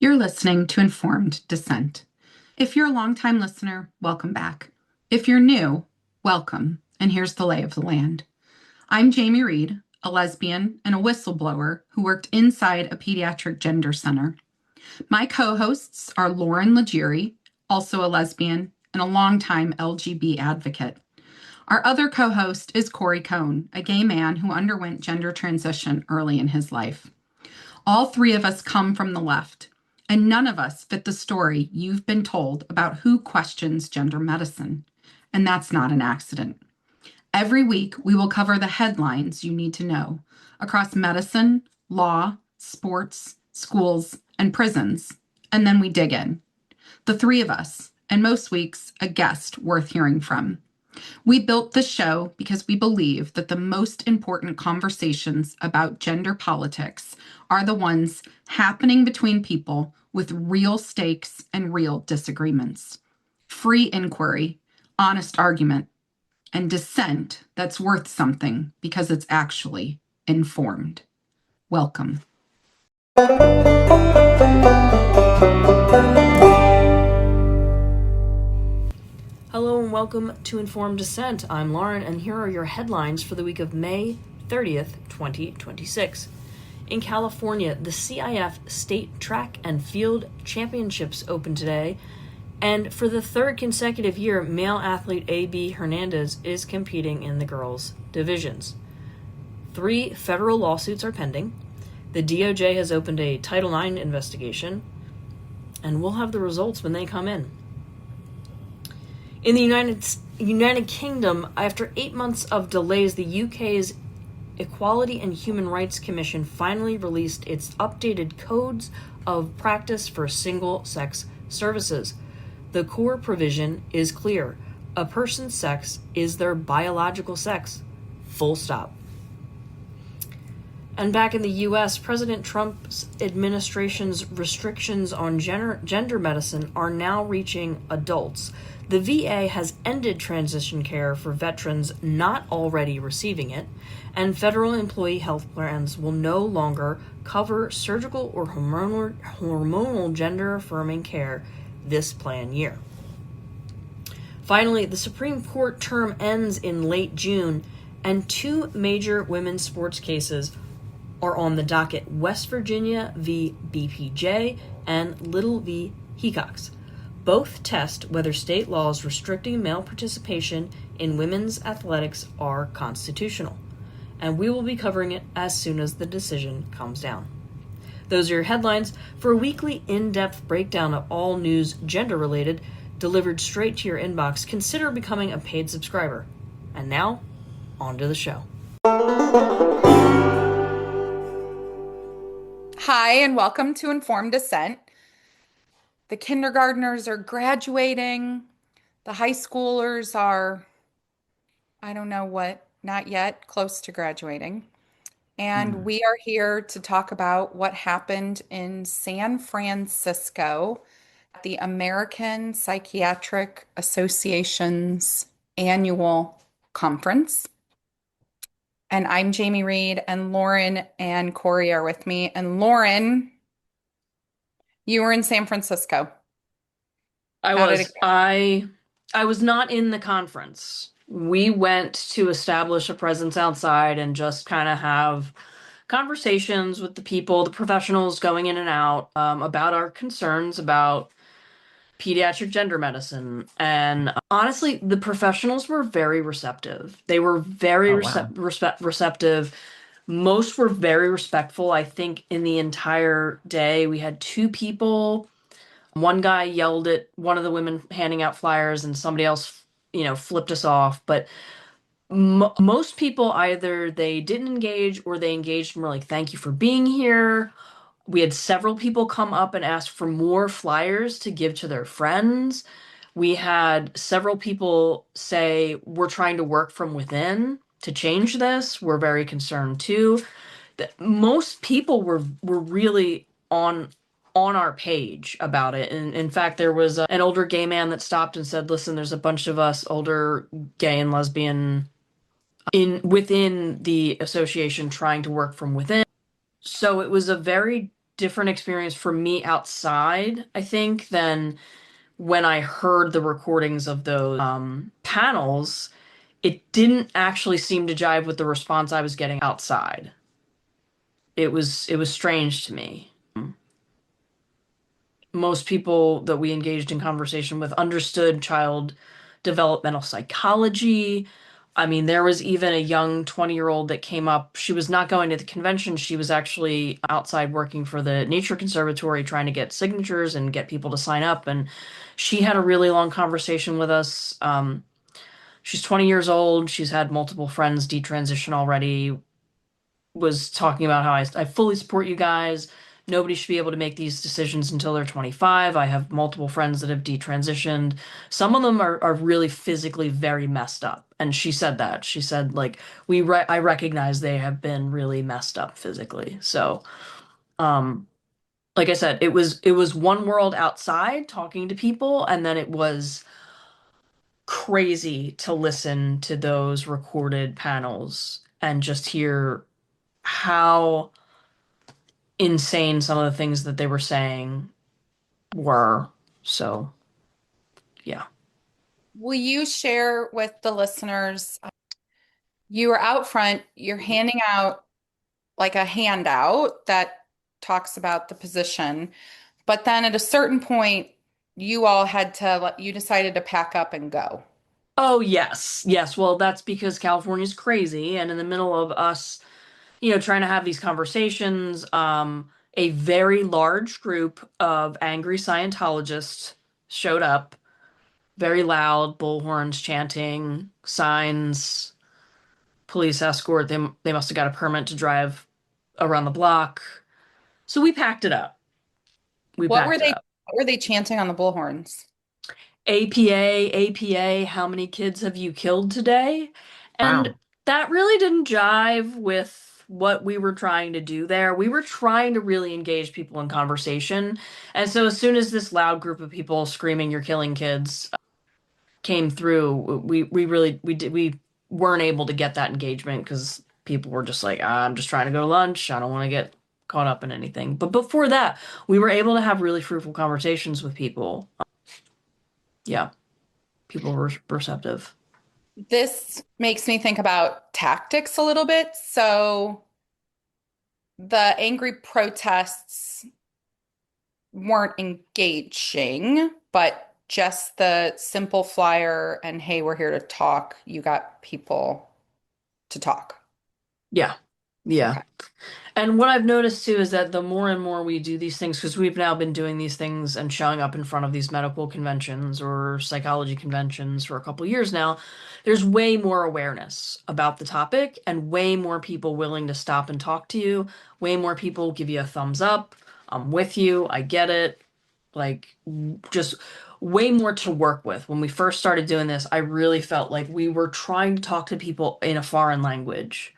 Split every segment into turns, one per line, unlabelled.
You're listening to Informed Dissent. If you're a longtime listener, welcome back. If you're new, welcome, and here's the lay of the land. I'm Jamie Reed, a lesbian and a whistleblower who worked inside a pediatric gender center. My co-hosts are Lauren Legere, also a lesbian and a longtime LGB advocate. Our other co-host is Cori, a gay man who underwent gender transition early in his life. All three of us come from the left, and none of us fit the story you've been told about who questions gender medicine. And that's not an accident. Every week, we will cover the headlines you need to know across medicine, law, sports, schools, and prisons. And then we dig in. The three of us, and most weeks, a guest worth hearing from. We built this show because we believe that the most important conversations about gender politics are the ones happening between people with real stakes and real disagreements. Free inquiry, honest argument, and dissent that's worth something because it's actually informed. Welcome.
Hello and welcome to Informed Dissent. I'm Lauren, and here are your headlines for the week of May 30th, 2026. In California, the CIF State Track and Field Championships opened today, and for the third consecutive year, male athlete A.B. Hernandez is competing in the girls' divisions. 3 federal lawsuits are pending. The DOJ has opened a Title IX investigation, and we'll have the results when they come in. In the United Kingdom, after 8 months of delays, the UK's Equality and Human Rights Commission finally released its updated codes of practice for single-sex services. The core provision is clear. A person's sex is their biological sex. Full stop. And back in the U.S., President Trump's administration's restrictions on gender medicine are now reaching adults. The VA has ended transition care for veterans not already receiving it, and federal employee health plans will no longer cover surgical or hormonal gender-affirming care this plan year. Finally, the Supreme Court term ends in late June, and 2 major women's sports cases are on the docket: West Virginia v. BPJ and Little v. Hecox. Both test whether state laws restricting male participation in women's athletics are constitutional, and we will be covering it as soon as the decision comes down. Those are your headlines. For a weekly in-depth breakdown of all news gender-related, delivered straight to your inbox, consider becoming a paid subscriber. And now, on to the show.
Hi, and welcome to Informed Dissent. The kindergartners are graduating. The high schoolers are, I don't know what, not yet, close to graduating. And we are here to talk about what happened in San Francisco at the American Psychiatric Association's annual conference. And I'm Jamie Reed, and Lauren and Cori are with me. And Lauren, you were in San Francisco.
I was not in the conference. We went to establish a presence outside and just kind of have conversations with the people, the professionals going in and out, about our concerns about pediatric gender medicine. And honestly, the professionals were very receptive. They were very receptive. Most were very respectful. I think in the entire day, we had 2 people. One guy yelled at one of the women handing out flyers, and somebody else, flipped us off. But most people, either they didn't engage or they engaged and were like, "Thank you for being here." We had several people come up and ask for more flyers to give to their friends. We had several people say, "We're trying to work from within to change this. We're very concerned too." Most people were really on our page about it. And in fact, there was an older gay man that stopped and said, "Listen, there's a bunch of us older gay and lesbian within the association trying to work from within." So it was a very different experience for me outside, I think, than when I heard the recordings of those panels. It didn't actually seem to jive with the response I was getting outside. It was strange to me. Most people that we engaged in conversation with understood child developmental psychology. I mean, there was even a young 20-year-old that came up. She was not going to the convention. She was actually outside working for the Nature Conservatory, trying to get signatures and get people to sign up. And she had a really long conversation with us. She's 20 years old. She's had multiple friends detransition already, was talking about how I fully support you guys. Nobody should be able to make these decisions until they're 25. I have multiple friends that have detransitioned. Some of them are really physically very messed up. And she said that. She said, like, I recognize they have been really messed up physically. So, like I said, it was one world outside talking to people, and then it was crazy to listen to those recorded panels and just hear how insane some of the things that they were saying were. So, yeah.
Will you share with the listeners? You are out front, you're handing out like a handout that talks about the position, but then at a certain point, you all had to, you decided to pack up and go.
Oh, yes. Yes. Well, that's because California's crazy. And in the middle of us, trying to have these conversations, a very large group of angry Scientologists showed up, very loud, bullhorns chanting, signs, police escort. They must have got a permit to drive around the block. So we packed it up. We
What were
packed it
they
up.
what were they chanting on the bullhorns?
APA, APA, how many kids have you killed today? And
Wow.
that really didn't jive with what we were trying to do there. We were trying to really engage people in conversation. And so as soon as this loud group of people screaming, "You're killing kids," came through, we weren't able to get that engagement because people were just like, I'm just trying to go to lunch. I don't want to get caught up in anything. But before that, we were able to have really fruitful conversations with people. Yeah, people were receptive.
This makes me think about tactics a little bit. So the angry protests weren't engaging, but just the simple flyer and hey, we're here to talk. You got people to talk.
Yeah. Yeah.
Okay.
And what I've noticed too is that the more and more we do these things, because we've now been doing these things and showing up in front of these medical conventions or psychology conventions for a couple years now, there's way more awareness about the topic and way more people willing to stop and talk to you. Way more people give you a thumbs up. I'm with you. I get it. Like, just way more to work with. When we first started doing this, I really felt like we were trying to talk to people in a foreign language.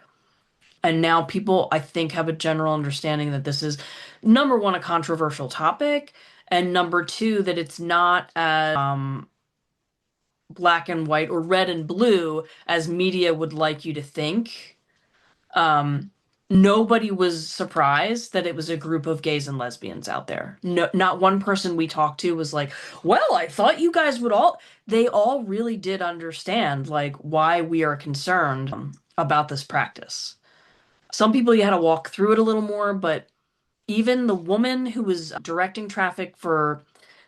And now people, I think, have a general understanding that this is, number one, a controversial topic, and number two, that it's not as black and white or red and blue as media would like you to think. Um, Nobody was surprised that it was a group of gays and lesbians out there. No, not one person we talked to was like, well, I thought you guys would all. They all really did understand, like, why we are concerned about this practice. Some people you had to walk through it a little more, but even the woman who was directing traffic for,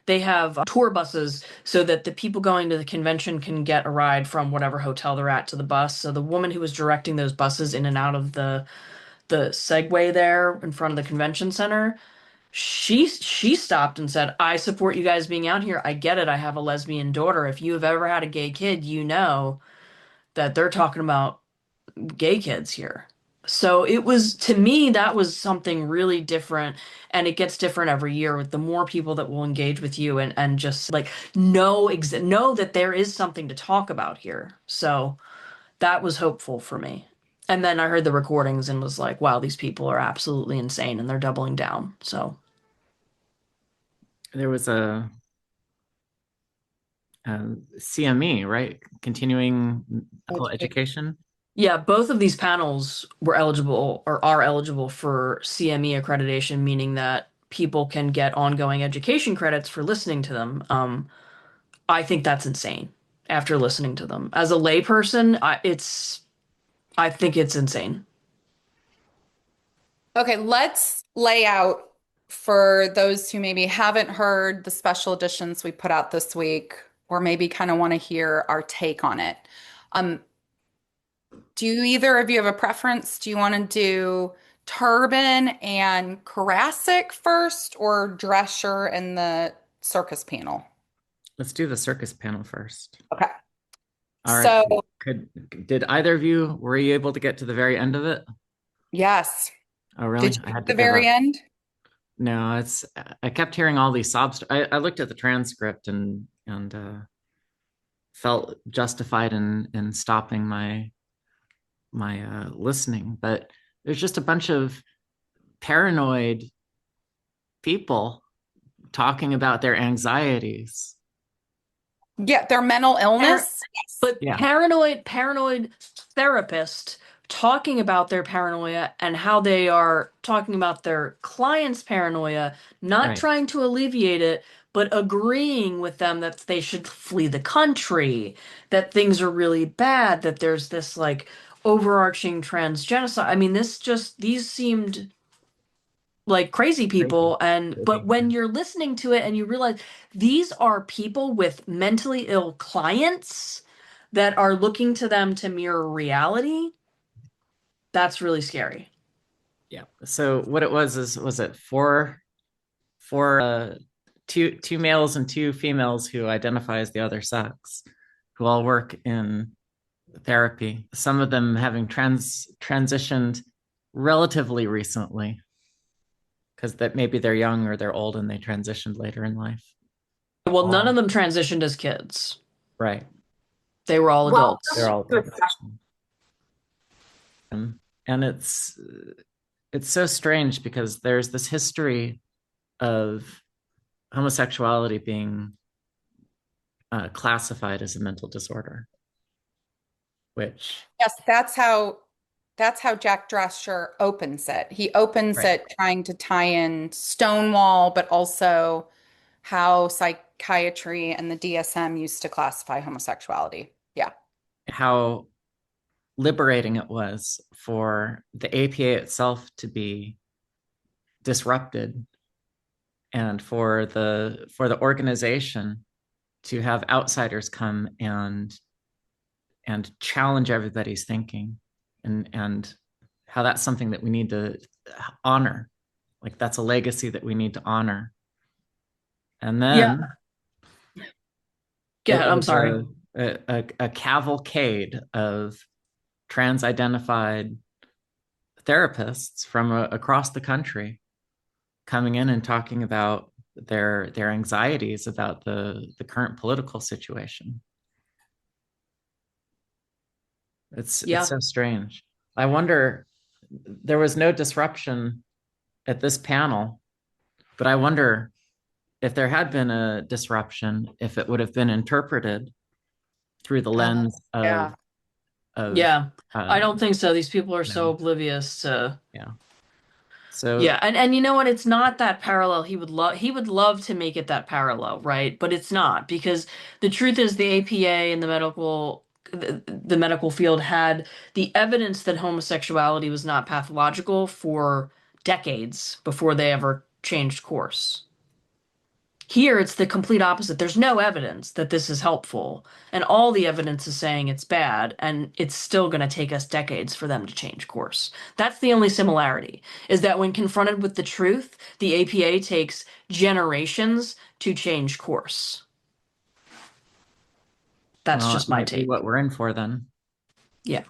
they have tour buses so that the people going to the convention can get a ride from whatever hotel they're at to the bus. So the woman who was directing those buses in and out of the Segway there in front of the convention center, she stopped and said, "I support you guys being out here. I get it. I have a lesbian daughter. If you have ever had a gay kid, you know that they're talking about gay kids here." So it was, to me, that was something really different. And it gets different every year with the more people that will engage with you and just like know that there is something to talk about here. So that was hopeful for me. And then I heard the recordings and was like, wow, these people are absolutely insane and they're doubling down. So
There was a CME, right? Continuing medical
Okay.
education.
Yeah, both of these panels were eligible or are eligible for CME accreditation, meaning that people can get ongoing education credits for listening to them. I think that's insane after listening to them. As a layperson, I think it's insane.
Okay, let's lay out for those who maybe haven't heard the special editions we put out this week, or maybe kind of want to hear our take on it. Um, do either of you have a preference? Do you want to do Turban and Karasik first, or Drescher and the circus panel?
Let's do the circus panel first.
Okay.
All right.
So,
Did either of you, were you able to get to the very end of it?
yes.
Oh, really?
Did you
I
get
had
to
to
the
give
very
up.
end?
No, I kept hearing all these I looked at the transcript and felt justified in stopping my listening, but there's just a bunch of paranoid people talking about their anxieties.
Yeah, their mental illness.
But
Yeah.
paranoid therapist talking about their paranoia and how they are talking about their client's paranoia, not
Right.
trying to alleviate it, but agreeing with them that they should flee the country, that things are really bad, that there's this like overarching transgenocide. I mean, these seemed like crazy people, but when you're listening to it and you realize these are people with mentally ill clients that are looking to them to mirror reality, that's really scary.
Yeah. So what it was it four two males and two females who identify as the other sex, who all work in therapy. Some of them having transitioned relatively recently, because that maybe they're young or they're old and they transitioned later in life.
Well, none of them transitioned as kids.
Right.
They were all adults.
They're all adults. And it's so strange because there's this history of homosexuality being classified as a mental disorder, which
Yes, that's how Jack Drescher opens it. He opens
right.
it trying to tie in Stonewall, but also how psychiatry and the DSM used to classify homosexuality. Yeah.
How liberating it was for the APA itself to be disrupted and for the organization to have outsiders come and challenge everybody's thinking, and how that's something that we need to honor. Like that's a legacy that we need to honor. And then
I'm sorry.
A cavalcade of trans-identified therapists from across the country coming in and talking about their anxieties about the current political situation. It's so strange. I wonder, there was no disruption at this panel, but I wonder if there had been a disruption, if it would have been interpreted through the lens of
I don't think so. These people are so oblivious to
So
and you know what? It's not that parallel. He would love to make it that parallel, right? But it's not, because the truth is the APA and the medical field had the evidence that homosexuality was not pathological for decades before they ever changed course. Here, it's the complete opposite. There's no evidence that this is helpful, and all the evidence is saying it's bad, and it's still going to take us decades for them to change course. That's the only similarity, is that when confronted with the truth, the APA takes generations to change course. That's just my take.
What we're in for then.
Yeah.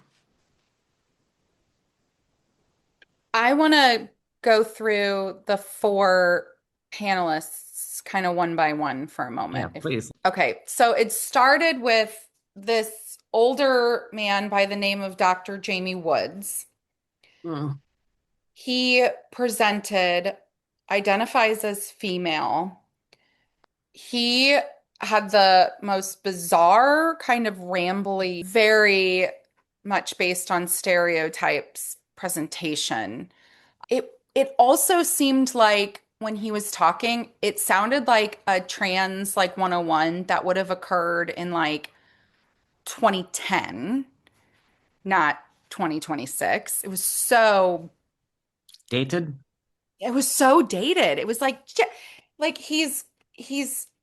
I want to go through the four panelists kind of one by one for a moment.
Yeah, please.
Okay, so it started with this older man by the name of Dr. Jamie Woods. He presented, identifies as female. He had the most bizarre kind of rambly, very much based on stereotypes presentation. It also seemed like when he was talking, it sounded like a trans like 101 that would have occurred in like 2010, not 2026.
Dated?
It was so dated. It was like he's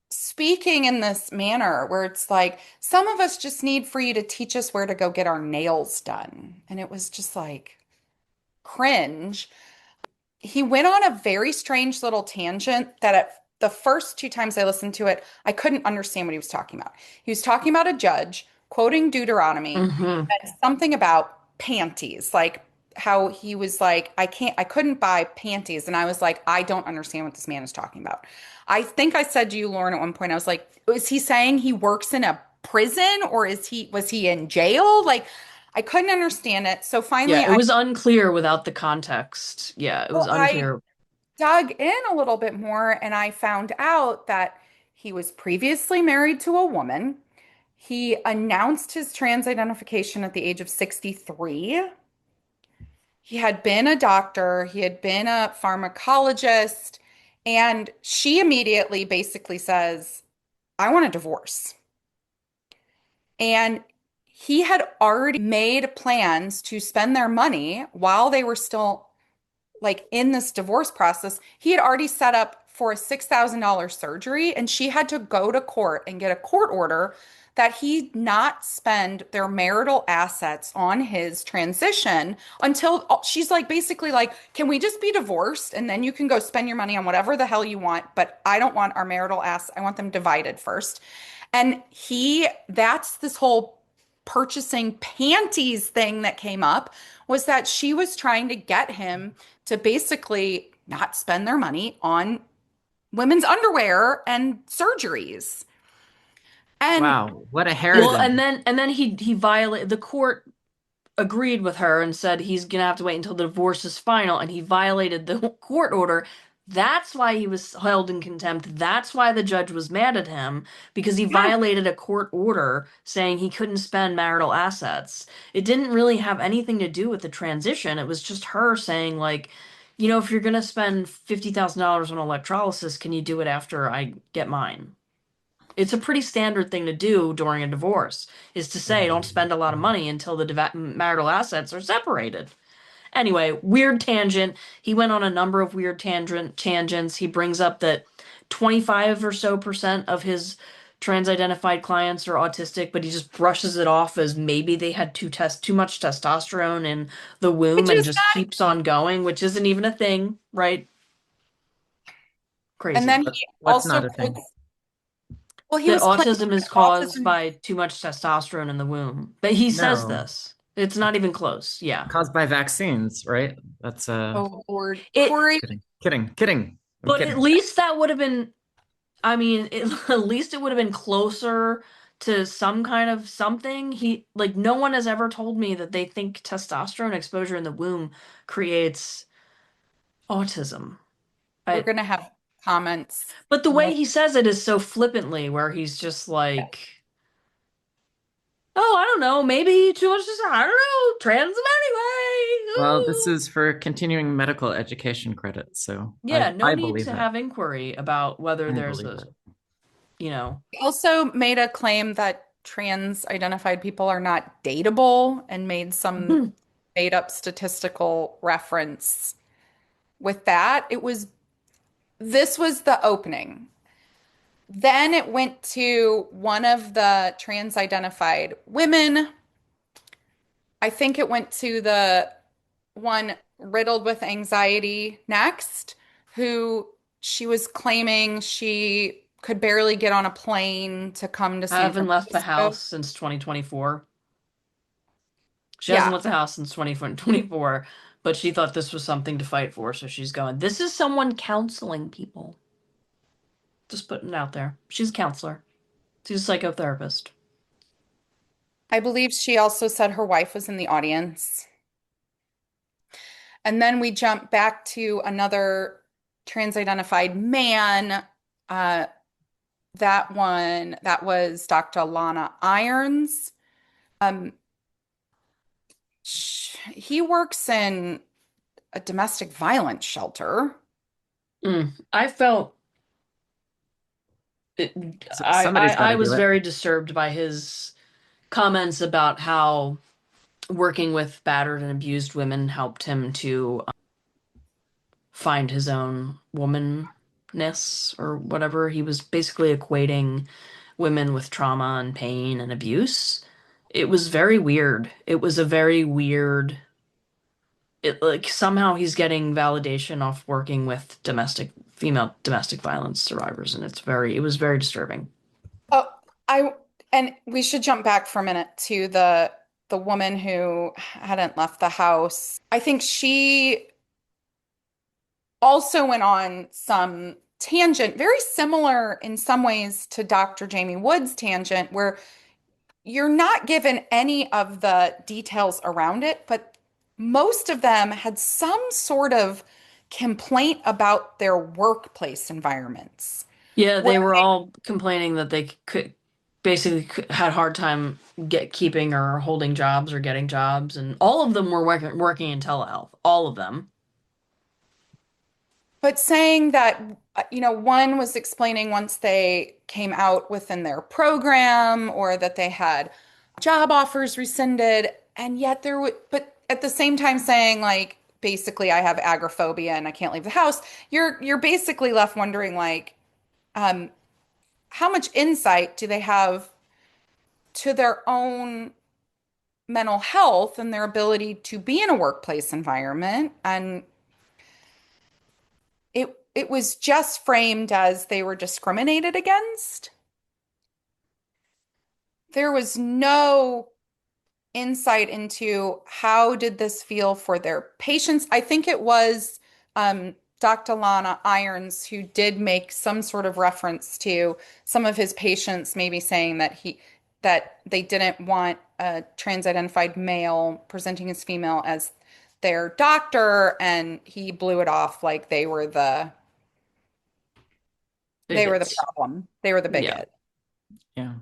speaking in this manner where it's like some of us just need for you to teach us where to go get our nails done. And it was just like cringe. He went on a very strange little tangent that at the first two times I listened to it, I couldn't understand what he was talking about. He was talking about a judge quoting Deuteronomy
Mm-hmm.
and something about panties, like how he was like, I couldn't buy panties. And I was like, I don't understand what this man is talking about. I think I said to you, Lauren, at one point, I was like, is he saying he works in a prison or was he in jail? Like, I couldn't understand it. So finally,
Yeah, it was unclear without the context. Yeah, it was
I
unclear.
dug in a little bit more and I found out that he was previously married to a woman. He announced his trans identification at the age of 63. He had been a doctor, he had been a pharmacologist, and she immediately basically says, I want a divorce. And he had already made plans to spend their money while they were still like in this divorce process. He had already set up for a $6,000 surgery, and she had to go to court and get a court order that he not spend their marital assets on his transition until she's like basically like, can we just be divorced and then you can go spend your money on whatever the hell you want, but I don't want our marital assets. I want them divided first. And that's this whole purchasing panties thing that came up, was that she was trying to get him to basically not spend their money on women's underwear and surgeries. And
Wow, what a
Well,
harridan.
and then he violated the court agreed with her and said he's gonna have to wait until the divorce is final, and he violated the court order. That's why he was held in contempt. That's why the judge was mad at him, because he
yes,
violated a court order saying he couldn't spend marital assets. It didn't really have anything to do with the transition. It was just her saying, like, if you're gonna spend $50,000 on electrolysis, can you do it after I get mine? It's a pretty standard thing to do during a divorce, is to say don't spend a lot of money until the marital assets are separated. Anyway, weird tangent. He went on a number of weird tangents. He brings up that 25 or so percent of his trans-identified clients are autistic, but he just brushes it off as maybe they had too much testosterone in the womb
which
and
is
just keeps on going, which isn't even a thing, right?
and
Crazy.
then he
What's
also
not a thing?
quotes, well, he
That
was claiming
autism is
that
caused
autism
by too much testosterone in the womb. But he says
No,
this. It's not even close. Yeah.
caused by vaccines, right? That's
oh Lord,
It
Cori.
kidding. I'm
but at
kidding.
least that would have been at least it would have been closer to some kind of something. No one has ever told me that they think testosterone exposure in the womb creates autism.
We're
I
gonna have comments.
But the way
Well,
he says it is so flippantly, where he's just like, oh, I don't know, maybe too much. I don't know, trans them anyway.
Well, this
Ooh.
is for continuing medical education credit, so
Yeah, no
I
need
believe
to
it.
have inquiry about whether
I
there's
believe
a,
it.
you know,
he also made a claim that trans identified people are not dateable and made some made up statistical reference with that. This was the opening. Then it went to one of the trans identified women. I think it went to the one riddled with anxiety next, who she was claiming she could barely get on a plane to come to
I
San
haven't left the
Francisco.
house since 2024. She hasn't
Yeah,
left the house since 2024, but she thought this was something to fight for, so she's going, this is someone counseling people. Just putting it out there. She's a counselor. She's a psychotherapist.
I believe she also said her wife was in the audience. And then we jump back to another trans-identified man. Uh, that was Dr. Lana Irons. Um, He works in a domestic violence shelter.
I felt it,
Somebody's got
I
to do
was
it.
very disturbed by his comments about how working with battered and abused women helped him to find his own womanness or whatever. He was basically equating women with trauma and pain and abuse. It was very weird. It was a very weird. It like somehow he's getting validation off working with female domestic violence survivors, and it was very disturbing.
Oh, I and we should jump back for a minute to the woman who hadn't left the house. I think she also went on some tangent, very similar in some ways to Dr. Jamie Wood's tangent, where you're not given any of the details around it, but most of them had some sort of complaint about their workplace environments.
Yeah,
Where,
they were all complaining that they could had a hard time keeping or holding jobs or getting jobs, and all of them were working in telehealth. All of them.
but saying that, one was explaining once they came out within their program or that they had job offers rescinded, and yet but at the same time saying like, basically, I have agoraphobia and I can't leave the house. You're basically left wondering like, um, how much insight do they have to their own mental health and their ability to be in a workplace environment? And it was just framed as they were discriminated against. There was no insight into how did this feel for their patients. I think it was Dr. Lana Irons who did make some sort of reference to some of his patients maybe saying that they didn't want a trans-identified male presenting as female as their doctor, and he blew it off like they were the
Bigots.
problem. They were the
Yeah.
bigot.
Yeah.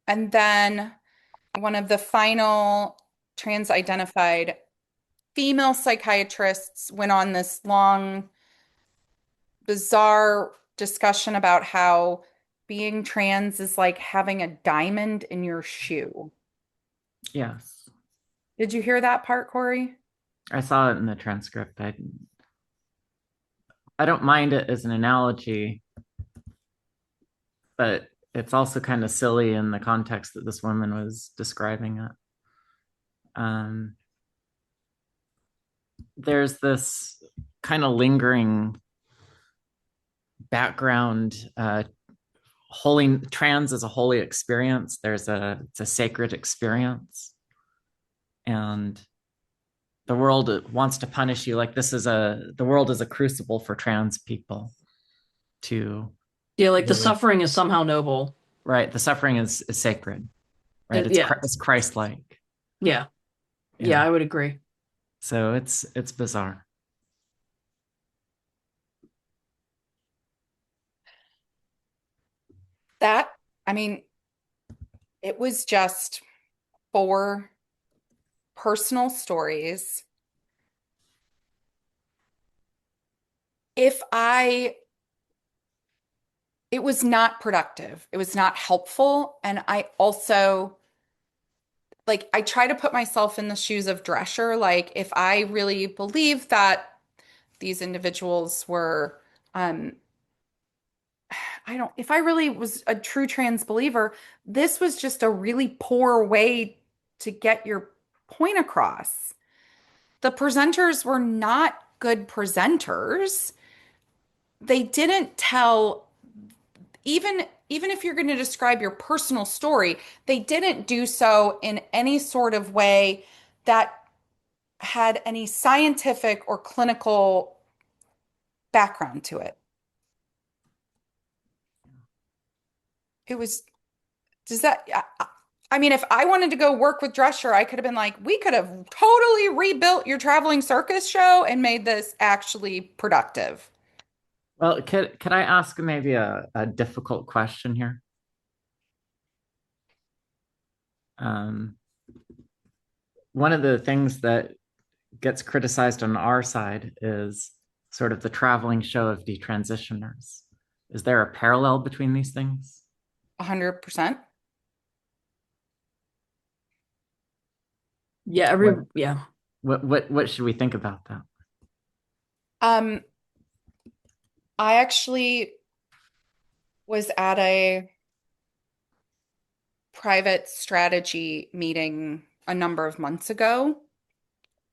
And then one of the final trans-identified female psychiatrists went on this long, bizarre discussion about how being trans is like having a diamond in your shoe.
Yes.
Did you hear that part, Cori?
I saw it in the transcript. I don't mind it as an analogy, but it's also kind of silly in the context that this woman was describing it. There's this kind of lingering background. Holy trans is a holy experience. It's a sacred experience, and the world wants to punish you. Like the world is a crucible for trans people to
Yeah, like the
really,
suffering is somehow noble.
right. The suffering is sacred, right?
Yeah.
It's Christ-like.
Yeah.
Yeah.
Yeah, I would agree.
So it's bizarre.
That, I mean, it was just 4 personal stories. If I It was not productive. It was not helpful. And I also, like, I try to put myself in the shoes of Drescher. Like, if I really believe that these individuals were, um, if I really was a true trans believer, this was just a really poor way to get your point across. The presenters were not good presenters. They didn't tell even if you're going to describe your personal story, they didn't do so in any sort of way that had any scientific or clinical background to it. It was, does that, I mean, if I wanted to go work with Drescher, I could have been like, we could have totally rebuilt your traveling circus show and made this actually productive.
Well, could I ask maybe a difficult question here? Um, one of the things that gets criticized on our side is sort of the traveling show of detransitioners. Is there a parallel between these things?
100%.
Yeah,
What should we think about that?
Um, I actually was at a private strategy meeting a number of months ago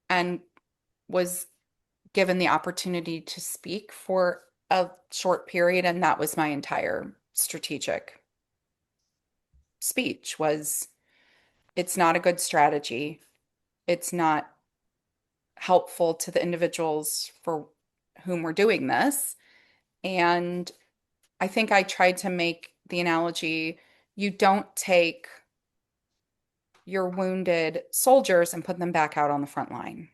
and was given the opportunity to speak for a short period, and that was my entire strategic speech was it's not a good strategy. It's not helpful to the individuals for whom we're doing this. And I think I tried to make the analogy, you don't take your wounded soldiers and put them back out on the front line.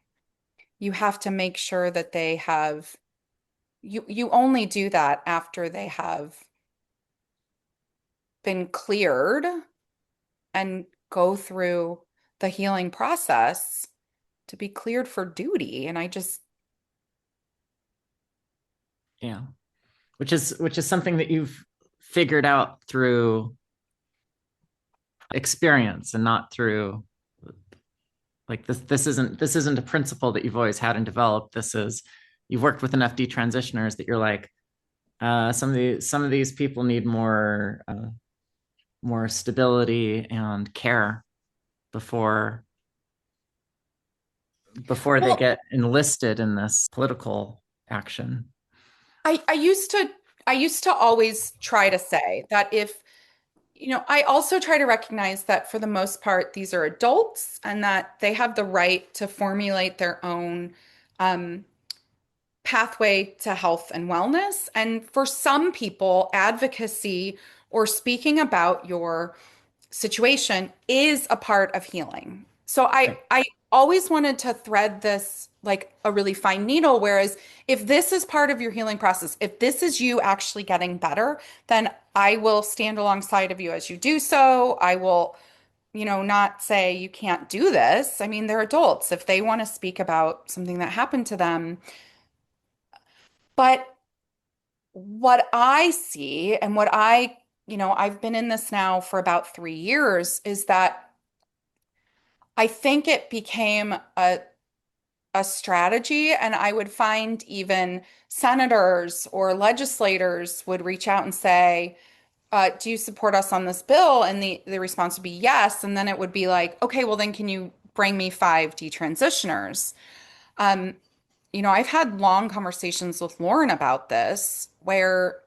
You have to make sure that they have you only do that after they have been cleared and go through the healing process to be cleared for duty. And I just
Yeah. Which is something that you've figured out through experience and not through like this isn't a principle that you've always had and developed. This is you've worked with enough detransitioners that you're like, some of these people need more stability and care before they
well,
get enlisted in this political action.
I used to always try to say that if I also try to recognize that for the most part, these are adults and that they have the right to formulate their own um, pathway to health and wellness. And for some people, advocacy or speaking about your situation is a part of healing. So I
Right.
I always wanted to thread this like a really fine needle, whereas if this is part of your healing process, if this is you actually getting better, then I will stand alongside of you as you do so. I will, not say you can't do this. I mean, they're adults. If they want to speak about something that happened to them, but what I see and I've been in this now for about 3 years is that I think it became a strategy, and I would find even senators or legislators would reach out and say, "Do you support us on this bill?" And the response would be yes, and then it would be like, "Okay, well then can you bring me five detransitioners?" Um, I've had long conversations with Lauren about this, where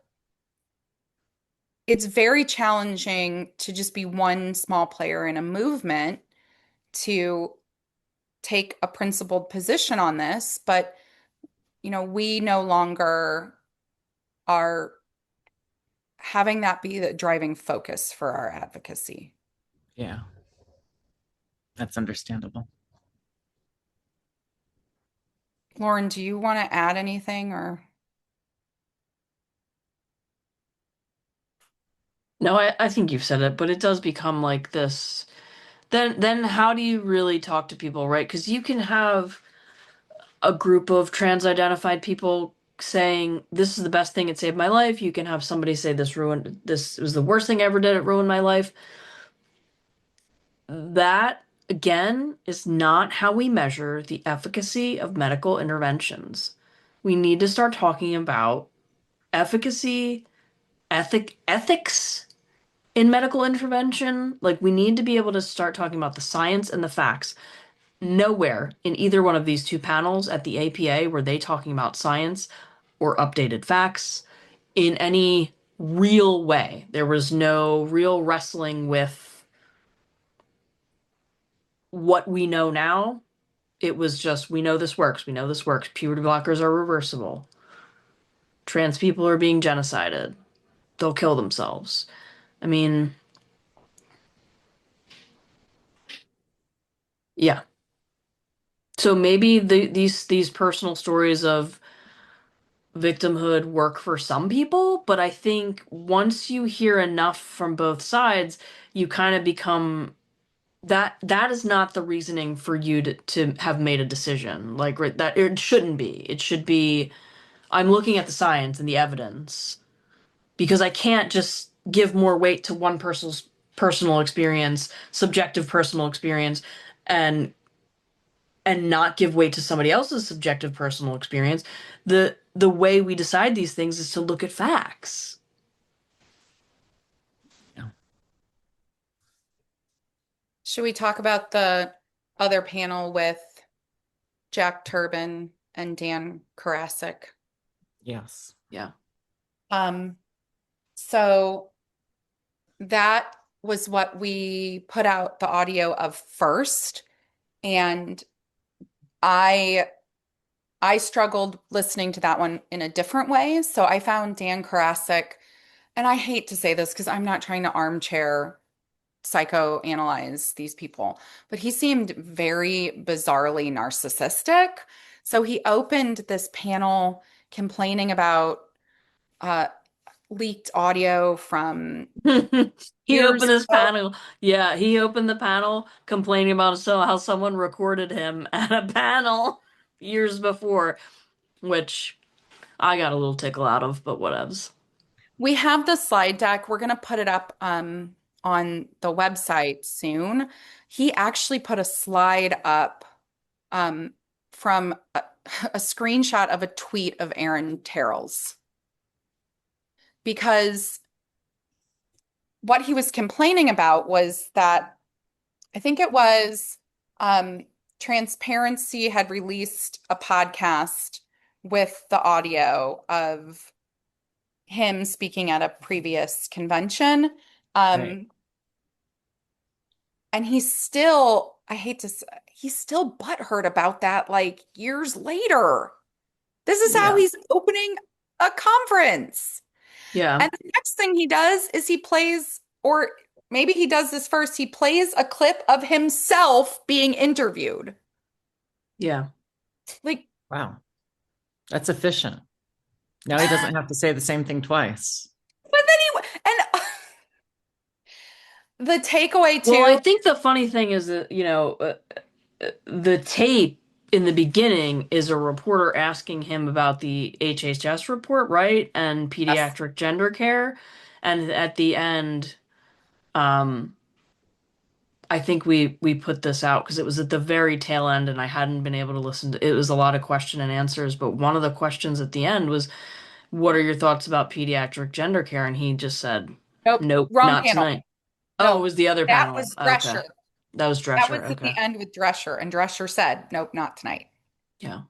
it's very challenging to just be one small player in a movement to take a principled position on this, but we no longer are having that be the driving focus for our advocacy.
Yeah, that's understandable.
Lauren, do you want to add anything or?
No, I think you've said it, but it does become like this. Then how do you really talk to people, right? Because you can have a group of trans-identified people saying this is the best thing, it saved my life. You can have somebody say this was the worst thing I ever did, it ruined my life. That again is not how we measure the efficacy of medical interventions. We need to start talking about efficacy, ethics in medical intervention. Like we need to be able to start talking about the science and the facts. Nowhere in either one of these two panels at the APA were they talking about science or updated facts in any real way. There was no real wrestling with what we know now. It was just, we know this works. We know this works. Puberty blockers are reversible. Trans people are being genocided. They'll kill themselves. I mean, yeah. So maybe these personal stories of victimhood work for some people, but I think once you hear enough from both sides, you kind of become that is not the reasoning for you to have made a decision. Like that it shouldn't be. It should be, I'm looking at the science and the evidence because I can't just give more weight to one person's personal experience, subjective personal experience, and not give weight to somebody else's subjective personal experience. The way we decide these things is to look at facts.
Yeah.
Should we talk about the other panel with Jack Turbin and Dan Karasik?
Yes.
Yeah.
So that was what we put out the audio of first, and I struggled listening to that one in a different way. So I found Dan Karasik, and I hate to say this because I'm not trying to armchair psychoanalyze these people, but he seemed very bizarrely narcissistic. So he opened this panel complaining about leaked audio from
He
years
opened his
ago.
panel. Yeah, he opened the panel complaining about how someone recorded him at a panel years before, which I got a little tickle out of, but whatevs.
We have the slide deck. We're going to put it up on the website soon. He actually put a slide up from a screenshot of a tweet of Aaron Terrell's, because what he was complaining about was that I think it was Transparency had released a podcast with the audio of him speaking at a previous convention.
Right.
And he's still, I hate to say, he's still butthurt about that like years later. This is how
Yeah.
he's opening a conference.
Yeah.
And the next thing he does is he plays, or maybe he does this first, he plays a clip of himself being interviewed.
Yeah.
Like,
Wow. That's efficient. Now he doesn't have to say the same thing twice.
but then and the takeaway too.
Well, I think the funny thing is that, the tape in the beginning is a reporter asking him about the HHS report, right? And pediatric gender care. And at the end, I think we put this out because it was at the very tail end and I hadn't been able to listen to it. Was a lot of question and answers, but one of the questions at the end was, what are your thoughts about pediatric gender care? And he just said,
Nope,
nope,
wrong
not
panel.
tonight.
No,
Oh, it was the other
that
panel.
was
Okay.
Drescher.
That was
That
Drescher.
was at
Okay.
the end with Drescher, and Drescher said, nope, not tonight.
Yeah.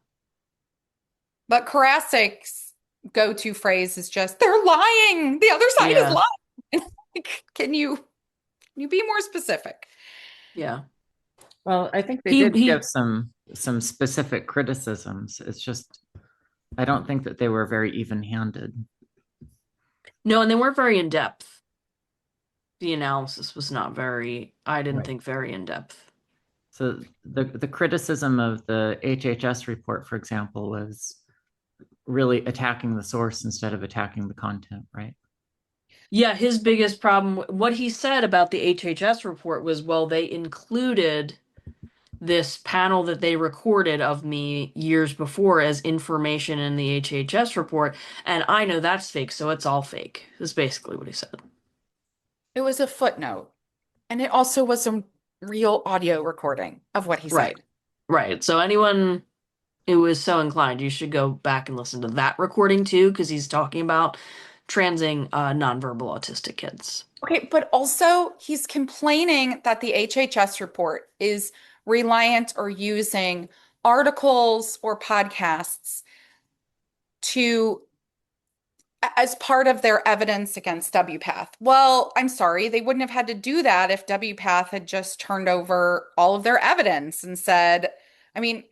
But Karasik's go-to phrase is just, they're lying. The other side is lying. Like, can you be more specific?
Yeah.
Well, I think they did give some specific criticisms. It's just, I don't think that they were very even-handed.
No, and they weren't very in-depth. The analysis was not very, I didn't think very in-depth.
So the criticism of the HHS report, for example, was really attacking the source instead of attacking the content, right?
Yeah, his biggest problem, what he said about the HHS report was, well, they included this panel that they recorded of me years before as information in the HHS report, and I know that's fake, so it's all fake, is basically what he said.
It was a footnote, and it also was a real audio recording of what he said.
Right. So anyone who is so inclined, you should go back and listen to that recording too, because he's talking about transing nonverbal autistic kids.
Okay, but also he's complaining that the HHS report is reliant or using articles or podcasts as part of their evidence against WPATH. Well, I'm sorry, they wouldn't have had to do that if WPATH had just turned over all of their evidence and said, I mean,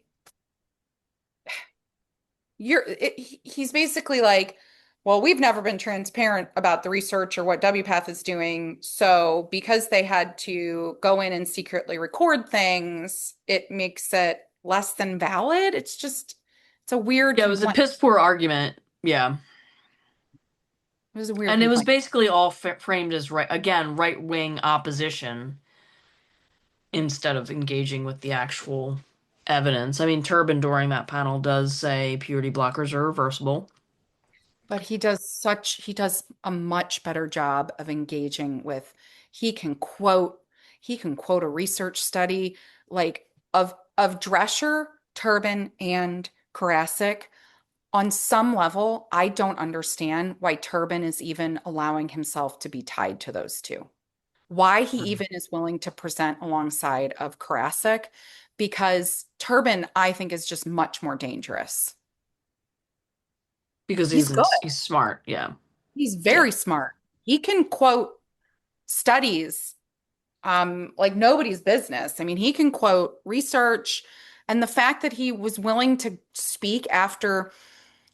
he's basically like, well, we've never been transparent about the research or what WPATH is doing. So because they had to go in and secretly record things, it makes it less than valid. It's a weird
Yeah, it was a piss poor argument. Yeah.
It was a weird
And it was
complaint.
basically all framed as right-wing opposition instead of engaging with the actual evidence. I mean, Turbin during that panel does say puberty blockers are reversible.
But he does a much better job of engaging with, he can quote a research study like of Drescher, Turbin, and Karasik. On some level, I don't understand why Turbin is even allowing himself to be tied to those two. Why he even is willing to present alongside of Karasik, because Turbin, I think, is just much more dangerous.
Because he's smart, yeah.
He's very smart. He can quote studies like nobody's business. I mean, he can quote research, and the fact that he was willing to speak after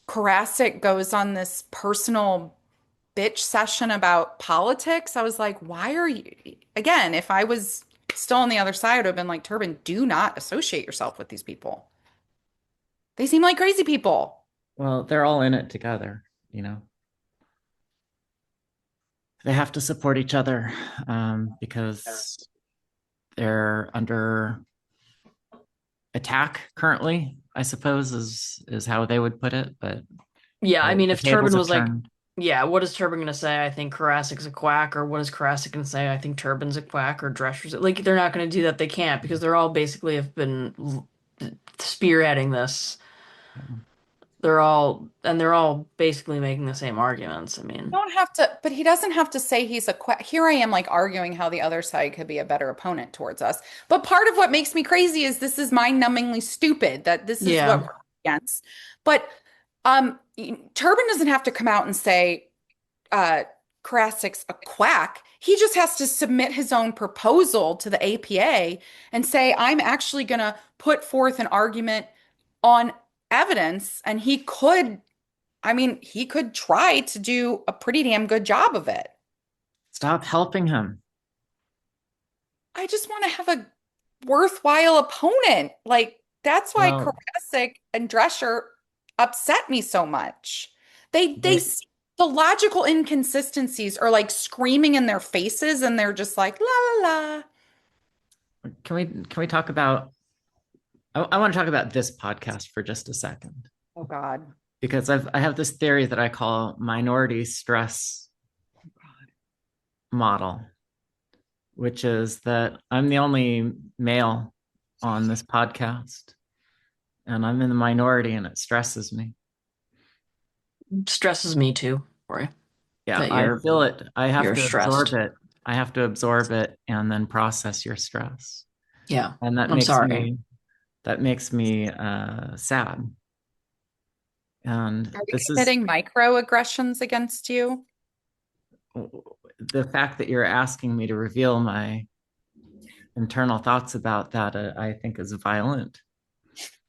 Karasik goes on this personal bitch session about politics, I was like, why are you, again, if I was still on the other side, I would have been like, Turbin, do not associate yourself with these people. They seem like crazy people.
Well, they're all in it together, you know. They have to support each other because they're under attack currently, I suppose, is how they would put it. But
yeah, I mean, if Turbin was like,
turned.
yeah, what is Turbin going to say? I think Karasik's a quack, or what is Karasik going to say? I think Turbin's a quack, or Drescher's like, they're not going to do that. They can't, because they're all basically have been spearheading this.
Yeah.
They're all basically making the same arguments. I mean,
Don't have to, but he doesn't have to say he's a quack. Here I am like arguing how the other side could be a better opponent towards us. But part of what makes me crazy is this is mind-numbingly stupid that this is what we're against. But Turbin doesn't have to come out and say Karasik's a quack. He just has to submit his own proposal to the APA and say, I'm actually going to put forth an argument on evidence, and he could try to do a pretty damn good job of it.
Stop helping him.
I just want to have a worthwhile opponent. Like, that's why Karasik and Drescher upset me so much. They see the logical inconsistencies are like screaming in their faces, and they're just like, la la la.
Can we talk about, I want to talk about this podcast for just a second.
Oh God.
Because I have this theory that I call minority stress model, which is that I'm the only male on this podcast, and I'm in the minority, and it stresses me.
Stresses me too, Cori.
Yeah, I feel it. I have to absorb it. I have to absorb it and then process your stress.
Yeah,
and that makes me sad. And
are we committing microaggressions against you?
The fact that you're asking me to reveal my internal thoughts about that, I think, is violent.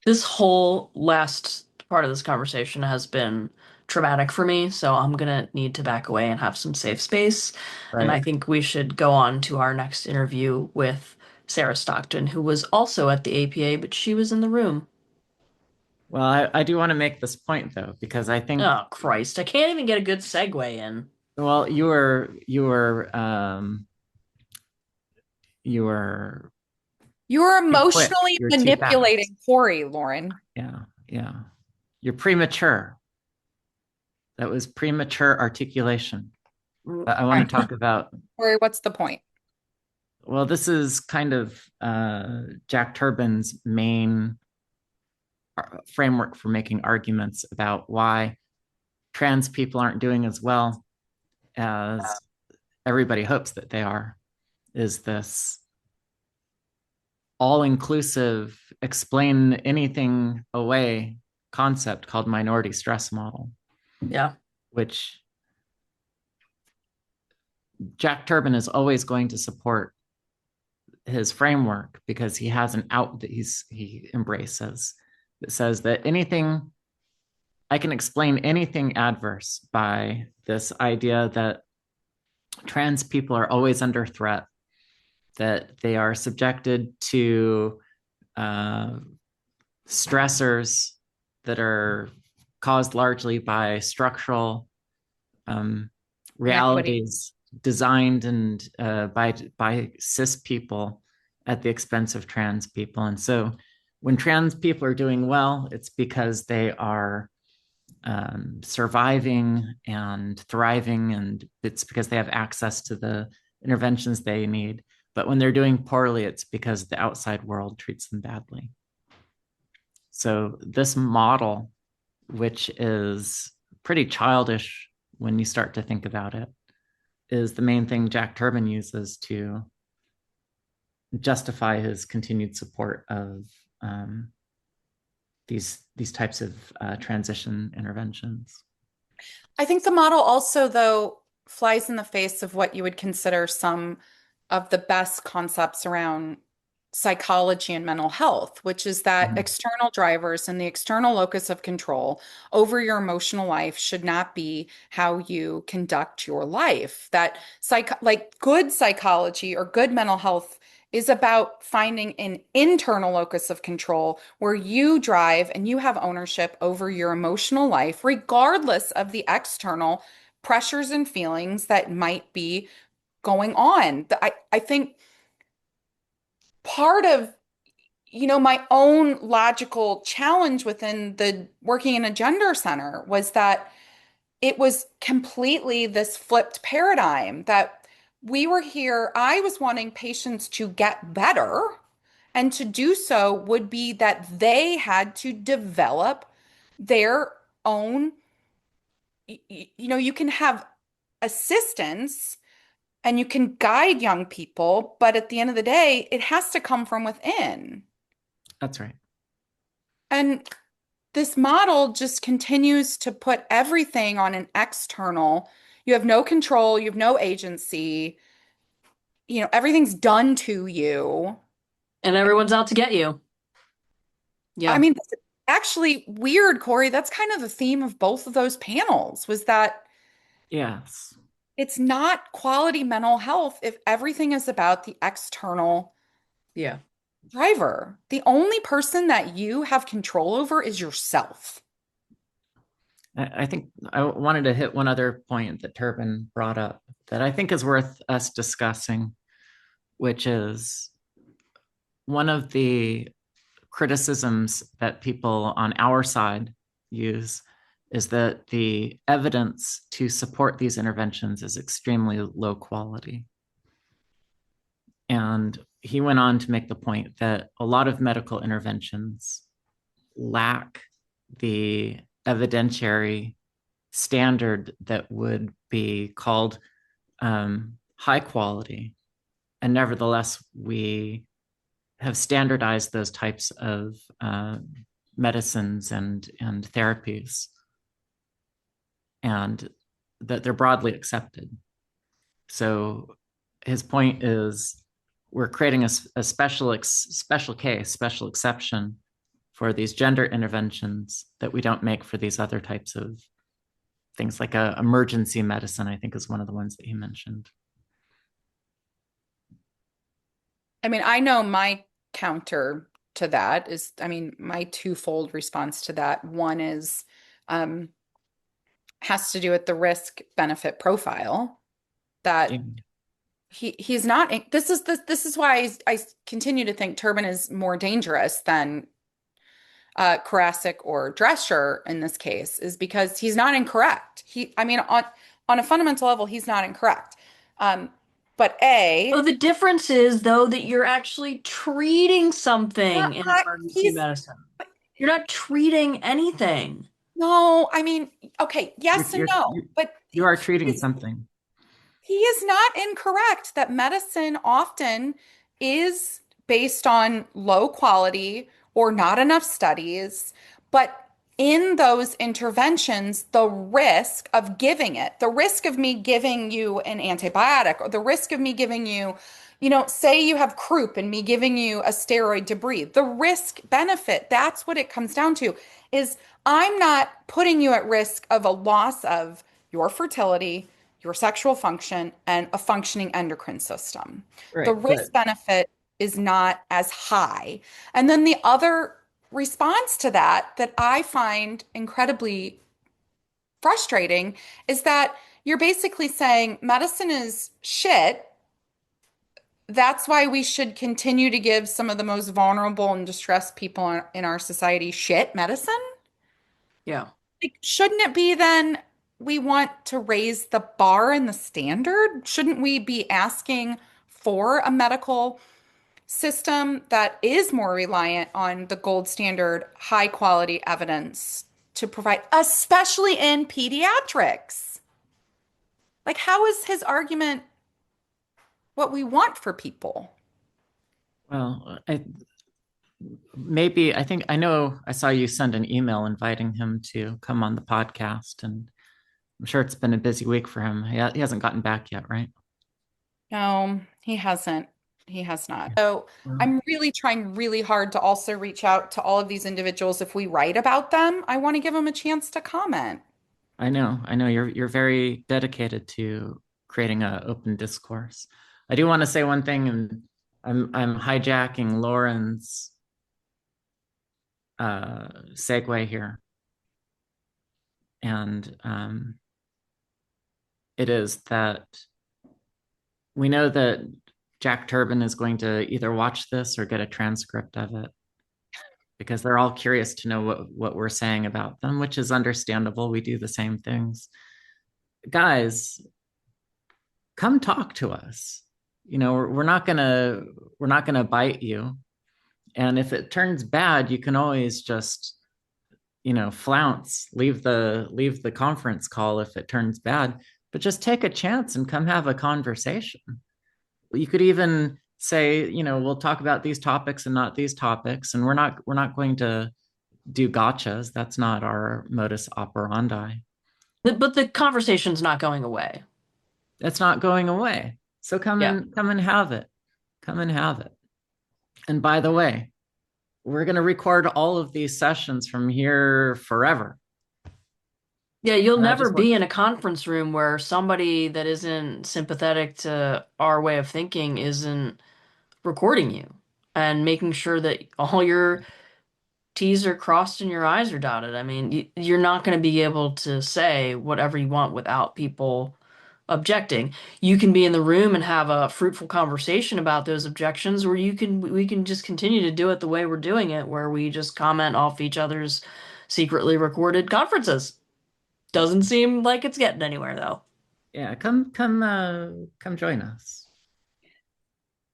This whole last part of this conversation has been traumatic for me, so I'm gonna need to back away and have some safe space. Right. And I think we should go on to our next interview with Sara Stockton, who was also at the APA, but she was in the room.
Well, I do want to make this point, though, because I think...
Oh, Christ. I can't even get a good segue in.
Well, you were
emotionally manipulating Cori, Lauren.
Yeah. You're premature. That was premature articulation. I want to talk about...
Cori, what's the point?
Well, this is kind of Jack Turbin's main framework for making arguments about why trans people aren't doing as well as everybody hopes that they are, is this all-inclusive, explain anything away concept called minority stress model.
Yeah.
Which Jack Turbin is always going to support his framework because he has an out that he embraces that says that I can explain anything adverse by this idea that trans people are always under threat, that they are subjected to stressors that are caused largely by structural realities designed and by cis people at the expense of trans people. And so when trans people are doing well, it's because they are surviving and thriving, and it's because they have access to the interventions they need. But when they're doing poorly, it's because the outside world treats them badly. So this model, which is pretty childish when you start to think about it, is the main thing Jack Turbin uses to justify his continued support of these types of transition interventions.
I think the model also, though, flies in the face of what you would consider some of the best concepts around psychology and mental health, which is that external drivers and the external locus of control over your emotional life should not be how you conduct your life. That like good psychology or good mental health is about finding an internal locus of control where you drive and you have ownership over your emotional life, regardless of the external pressures and feelings that might be going on. I think part of my own logical challenge within the working in a gender center was that it was completely this flipped paradigm that we were here. I was wanting patients to get better, and to do so would be that they had to develop their own, you can have assistance and you can guide young people, but at the end of the day, it has to come from within.
That's right.
And this model just continues to put everything on an external. You have no control, you have no agency. Everything's done to you.
And everyone's out to get you. Yeah.
I mean, that's actually weird, Cori. That's kind of the theme of both of those panels was that
yes,
it's not quality mental health if everything is about the external driver. The only person that you have control over is yourself.
I think I wanted to hit one other point that Turbin brought up that I think is worth us discussing, which is one of the criticisms that people on our side use is that the evidence to support these interventions is extremely low quality. And he went on to make the point that a lot of medical interventions lack the evidentiary standard that would be called high quality. And nevertheless, we have standardized those types of medicines and therapies, and that they're broadly accepted. So his point is we're creating a special case, special exception for these gender interventions that we don't make for these other types of things, like emergency medicine, I think is one of the ones that he mentioned.
I mean, I know my counter to that is, my twofold response to that. One is has to do with the risk benefit profile that he's not. This is why I continue to think Turbin is more dangerous than Karasik or Drescher in this case, is because he's not incorrect. On a fundamental level, he's not incorrect. But
the difference is, though, that you're actually treating something in emergency medicine. You're not treating anything.
No, okay, yes and no, but
you are treating something.
He is not incorrect that medicine often is based on low quality or not enough studies, but in those interventions, the risk of giving it, the risk of me giving you an antibiotic, or the risk of me giving you, say you have croup and me giving you a steroid to breathe, the risk benefit, that's what it comes down to, is I'm not putting you at risk of a loss of your fertility, your sexual function, and a functioning endocrine system.
Right,
the risk benefit is not as high. And then the other response to that I find incredibly frustrating is that you're basically saying medicine is shit, that's why we should continue to give some of the most vulnerable and distressed people in our society shit medicine.
Yeah.
Like, shouldn't it be then we want to raise the bar and the standard? Shouldn't we be asking for a medical system that is more reliant on the gold standard, high quality evidence to provide, especially in pediatrics? Like, how is his argument what we want for people?
Well, I think I know I saw you send an email inviting him to come on the podcast, and I'm sure it's been a busy week for him. He hasn't gotten back yet, right?
No, he hasn't. He has not.
Yeah.
So
Well,
I'm really trying really hard to also reach out to all of these individuals. If we write about them, I want to give them a chance to comment.
I know you're very dedicated to creating an open discourse. I do want to say one thing, and I'm hijacking Lauren's segue here, and it is that we know that Jack Turbin is going to either watch this or get a transcript of it, because they're all curious to know what we're saying about them, which is understandable. We do the same things. Guys, come talk to us. You know, we're not gonna bite you. And if it turns bad, you can always just, flounce, leave the conference call if it turns bad, but just take a chance and come have a conversation. You could even say, we'll talk about these topics and not these topics, and we're not going to do gotchas. That's not our modus operandi.
But the conversation's not going away.
That's not going away. So come and have it. Come and have it. And by the way, we're going to record all of these sessions from here forever.
Yeah, you'll never be in a conference room where somebody that isn't sympathetic to our way of thinking isn't recording you and making sure that all your T's are crossed and your I's are dotted. I mean, you're not going to be able to say whatever you want without people objecting. You can be in the room and have a fruitful conversation about those objections, or we can just continue to do it the way we're doing it, where we just comment off each other's secretly recorded conferences. Doesn't seem like it's getting anywhere though.
Yeah, come join us.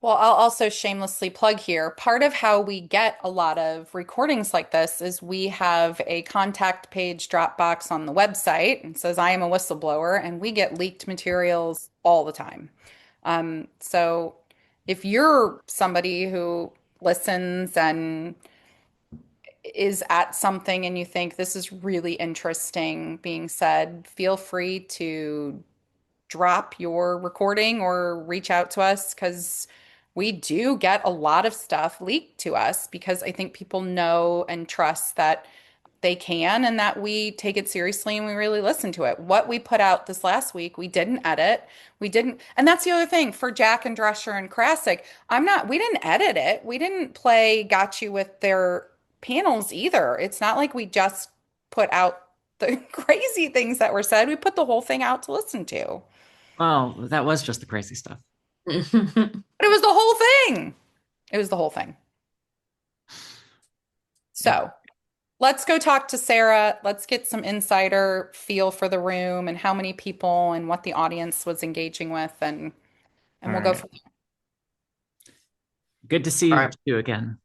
Well, I'll also shamelessly plug here. Part of how we get a lot of recordings like this is we have a contact page Dropbox on the website and says, I am a whistleblower, and we get leaked materials all the time. So if you're somebody who listens and is at something and you think this is really interesting being said, feel free to drop your recording or reach out to us, because we do get a lot of stuff leaked to us, because I think people know and trust that they can and that we take it seriously and we really listen to it. What we put out this last week, we didn't edit. We didn't, and that's the other thing for Jack and Drescher and Krasik. We didn't edit it. We didn't play Got You with their panels either. It's not like we just put out the crazy things that were said. We put the whole thing out to listen to.
Well, that was just the crazy stuff.
But it was the whole thing. It was the whole thing. So let's go talk to Sara. Let's get some insider feel for the room and how many people and what the audience was engaging with, and we'll go from there.
Good to see you again.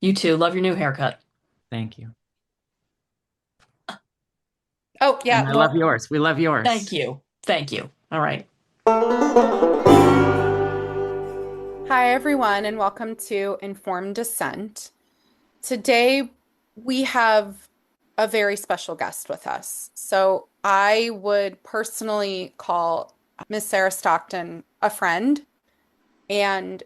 You too. Love your new haircut.
Thank you.
Oh, yeah.
And I love yours. We love yours.
Thank you. Thank you. All right.
Hi, everyone, and welcome to Informed Dissent. Today, we have a very special guest with us. So I would personally call Miss Sara Stockton a friend. And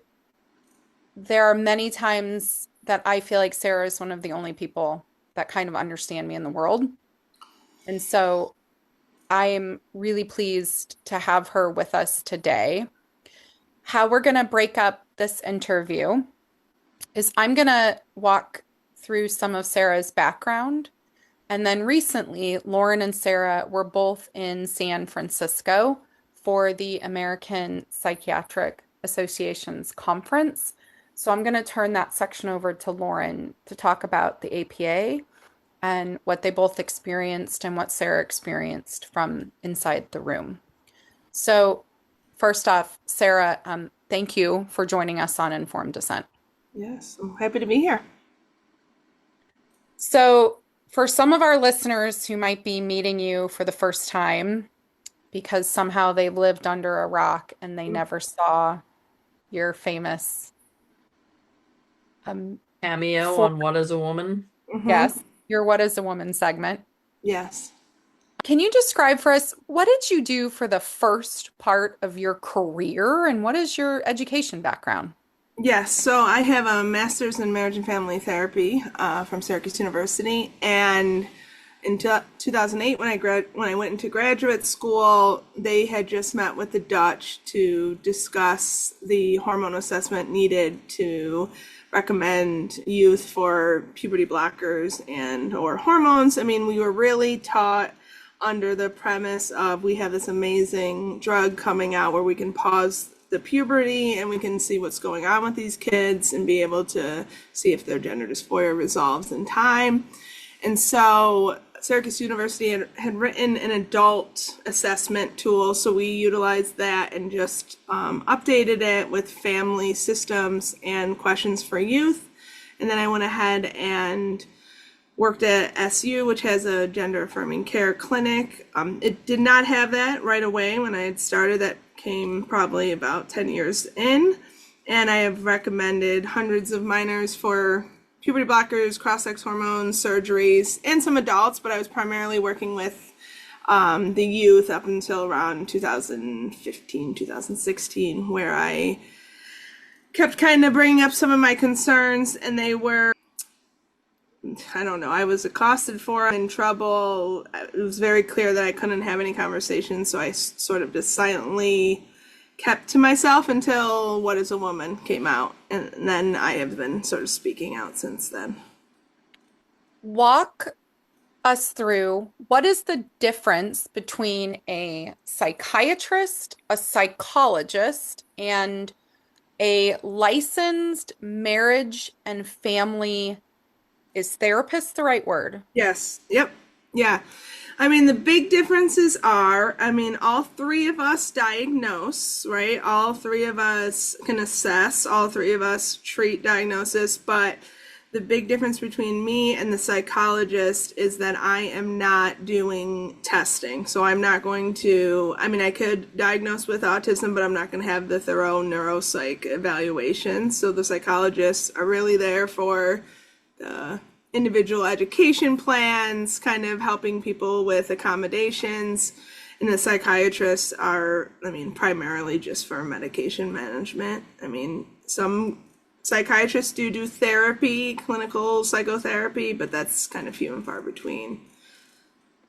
there are many times that I feel like Sara is one of the only people that kind of understand me in the world. And so I am really pleased to have her with us today. How we're going to break up this interview is I'm going to walk through some of Sara's background. And then recently, Lauren and Sara were both in San Francisco for the American Psychiatric Association's conference. So I'm going to turn that section over to Lauren to talk about the APA and what they both experienced and what Sara experienced from inside the room. So first off, Sara, thank you for joining us on Informed Dissent.
Yes, I'm happy to be here.
So for some of our listeners who might be meeting you for the first time because somehow they lived under a rock and they never saw your famous
cameo on What is a Woman?
Yes, your What is a Woman segment.
Yes.
Can you describe for us, what did you do for the first part of your career and what is your education background?
Yes, so I have a master's in marriage and family therapy from Syracuse University, and in 2008 when I went into graduate school, they had just met with the Dutch to discuss the hormone assessment needed to recommend youth for puberty blockers and or hormones. I mean, we were really taught under the premise of we have this amazing drug coming out where we can pause the puberty and we can see what's going on with these kids and be able to see if their gender dysphoria resolves in time. And so Syracuse University had written an adult assessment tool, so we utilized that and just updated it with family systems and questions for youth. And then I went ahead and worked at SU, which has a gender affirming care clinic. It did not have that right away when I had started. That came probably about 10 years in. And I have recommended hundreds of minors for puberty blockers, cross-sex hormones, surgeries, and some adults, but I was primarily working with the youth up until around 2015, 2016, where I kept kind of bringing up some of my concerns, and they were, I don't know, I was accosted for, in trouble. It was very clear that I couldn't have any conversations, so I sort of just silently kept to myself until What is a Woman came out, and then I have been sort of speaking out since then.
Walk us through, what is the difference between a psychiatrist, a psychologist, and a licensed marriage and family, is therapist the right word?
Yes. Yep. Yeah. I mean, the big differences are, I mean, all three of us diagnose, right? All three of us can assess, all three of us treat diagnosis, but the big difference between me and the psychologist is that I am not doing testing. So I'm not going to, I mean, I could diagnose with autism, but I'm not going to have the thorough neuropsych evaluation. So the psychologists are really there for the individual education plans, kind of helping people with accommodations. And the psychiatrists are, I mean, primarily just for medication management. I mean, some psychiatrists do therapy, clinical psychotherapy, but that's kind of few and far between.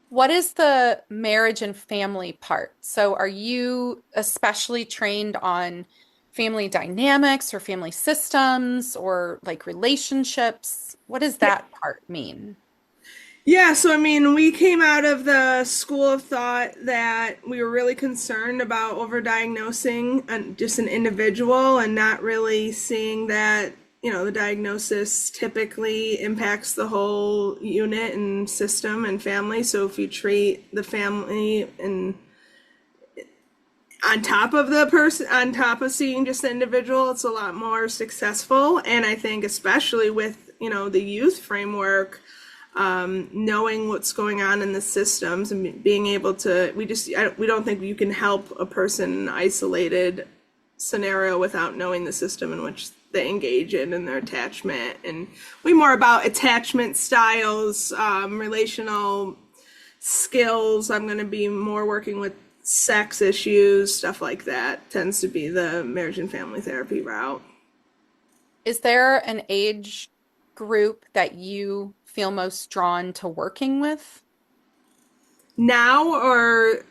What is the marriage and family part? So are you especially trained on family dynamics or family systems or like relationships? What does that part mean?
Yeah, so I mean, we came out of the school of thought that we were really concerned about overdiagnosing just an individual and not really seeing that, you know, the diagnosis typically impacts the whole unit and system and family. So if you treat the family and on top of the person, on top of seeing just the individual, it's a lot more successful. And I think especially with, you know, the youth framework, knowing what's going on in the systems and being able to, we don't think you can help a person in an isolated scenario without knowing the system in which they engage in and their attachment, and way more about attachment styles, relational skills. I'm going to be more working with sex issues, stuff like that tends to be the marriage and family therapy route.
Is there an age group that you feel most drawn to working with?
Now or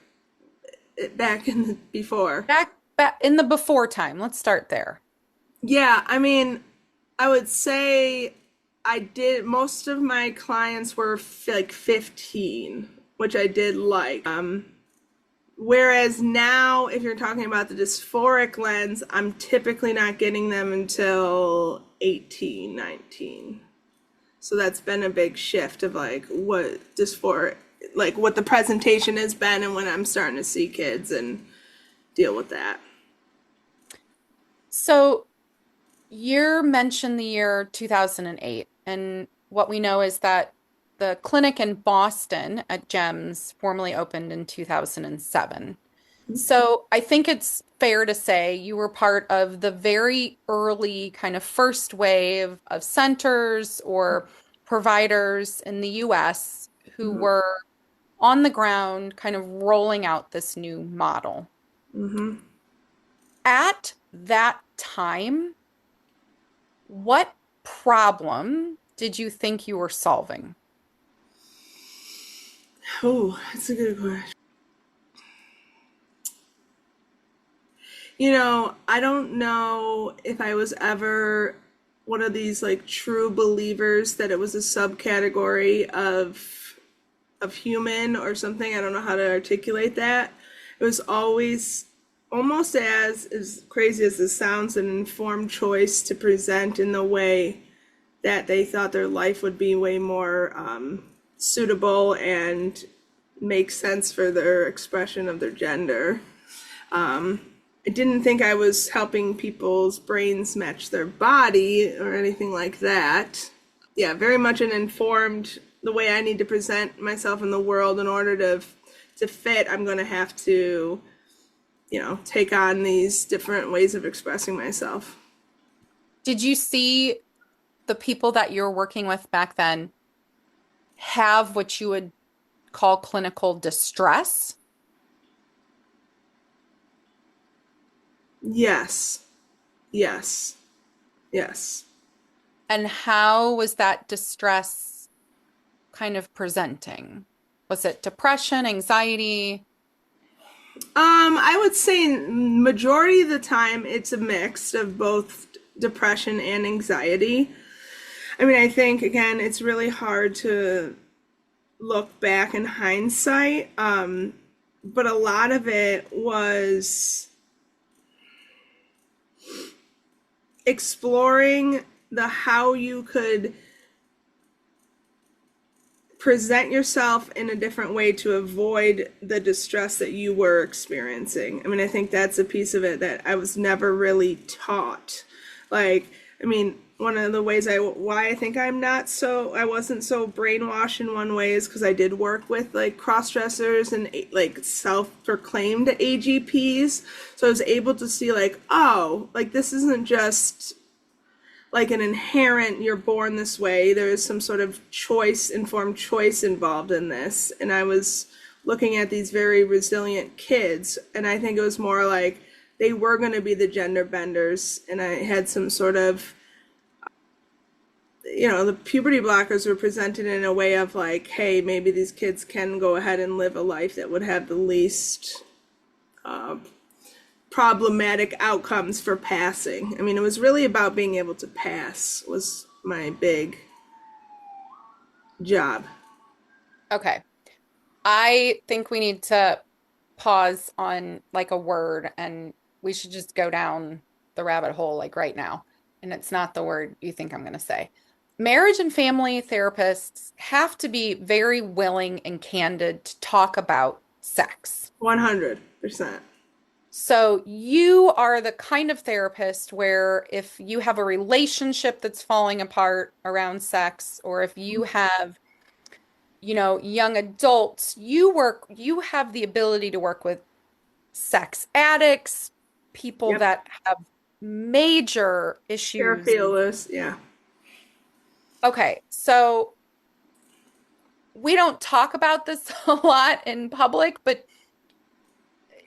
back in the before?
Back in the before time. Let's start there.
Yeah, I mean, I would say most of my clients were like 15, which I did like. Whereas now, if you're talking about the dysphoric lens, I'm typically not getting them until 18, 19. So that's been a big shift of like what dysphoric, like what the presentation has been, and when I'm starting to see kids and deal with that.
So you mentioned the year 2008, and what we know is that the clinic in Boston at GEMS formally opened in 2007. So I think it's fair to say you were part of the very early kind of first wave of centers or providers in the US who were on the ground kind of rolling out this new model. At that time, what problem did you think you were solving?
Oh, that's a good question. You know, I don't know if I was ever one of these like true believers that it was a subcategory of human or something. I don't know how to articulate that. It was always almost as crazy as this sounds, an informed choice to present in the way that they thought their life would be way more suitable and make sense for their expression of their gender. I didn't think I was helping people's brains match their body or anything like that. Yeah, very much an informed, the way I need to present myself in the world in order to fit, I'm going to have to, you know, take on these different ways of expressing myself.
Did you see the people that you were working with back then have what you would call clinical distress?
Yes. Yes. Yes.
And how was that distress kind of presenting? Was it depression, anxiety?
I would say majority of the time it's a mix of both depression and anxiety. I mean, I think, again, it's really hard to look back in hindsight, but a lot of it was exploring how you could present yourself in a different way to avoid the distress that you were experiencing. I mean, I think that's a piece of it that I was never really taught. Like, I mean, one of the ways why I think I wasn't so brainwashed in one way is because I did work with like cross-dressers and like self-proclaimed AGPs. So I was able to see like, oh, like this isn't just like an inherent, you're born this way. There is some sort of informed choice involved in this. And I was looking at these very resilient kids, and I think it was more like they were going to be the gender benders. And I had some sort of, you know, the puberty blockers were presented in a way of like, hey, maybe these kids can go ahead and live a life that would have the least problematic outcomes for passing. I mean, it was really about being able to pass was my big job.
Okay. I think we need to pause on like a word, and we should just go down the rabbit hole like right now. And it's not the word you think I'm going to say. Marriage and family therapists have to be very willing and candid to talk about sex.
100%.
So you are the kind of therapist where if you have a relationship that's falling apart around sex, or if you have, you know, young adults, you have the ability to work with sex addicts, people that have major issues.
Paraphilias, yeah.
Okay, so we don't talk about this a lot in public, but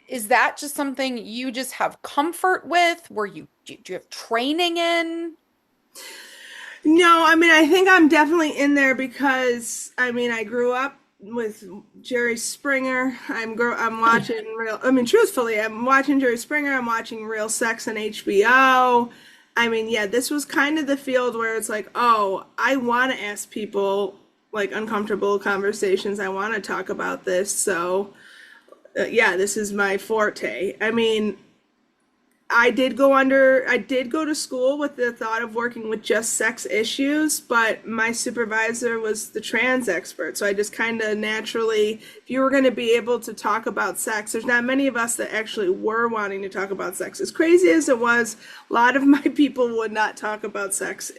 is that just something you just have comfort with? Do you have training in?
No, I mean, I think I'm definitely in there because, I mean, I grew up with Jerry Springer. I'm watching truthfully, I'm watching Jerry Springer. I'm watching Real Sex on HBO. I mean, yeah, this was kind of the field where it's like, oh, I want to ask people like uncomfortable conversations. I want to talk about this. So yeah, this is my forte. I mean, I did go to school with the thought of working with just sex issues, but my supervisor was the trans expert. So I just kind of naturally, if you were going to be able to talk about sex, there's not many of us that actually were wanting to talk about sex. As crazy as it was, a lot of my people would not talk about sex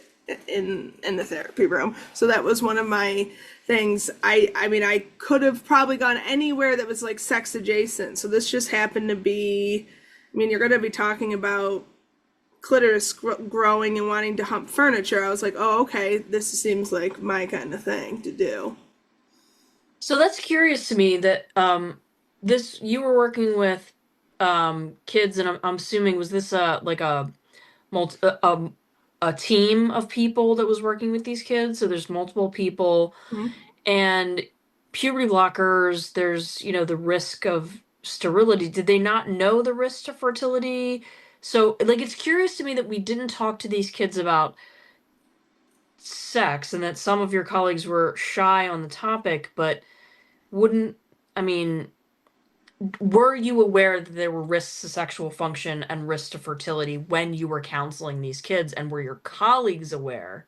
in the therapy room. So that was one of my things. I mean, I could have probably gone anywhere that was like sex adjacent. So this just happened to be, I mean, you're going to be talking about clitoris growing and wanting to hump furniture. I was like, oh, okay, this seems like my kind of thing to do.
So that's curious to me that this you were working with kids, and I'm assuming was this like a team of people that was working with these kids? So there's multiple people, and puberty blockers. There's the risk of sterility. Did they not know the risk to fertility? So like it's curious to me that we didn't talk to these kids about sex, and that some of your colleagues were shy on the topic, but I mean, were you aware that there were risks to sexual function and risks to fertility when you were counseling these kids, and were your colleagues aware?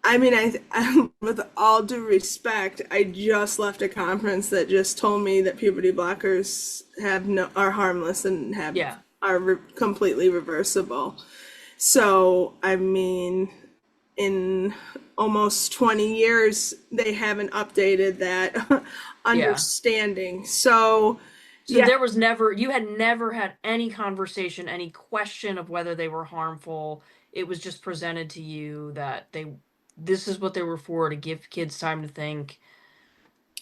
I mean, I with all due respect, I just left a conference that just told me that puberty blockers are harmless and are completely reversible. So, I mean, in almost 20 years, they haven't updated that understanding. So
there was you had never had any conversation, any question of whether they were harmful. It was just presented to you that this is what they were for, to give kids time to think.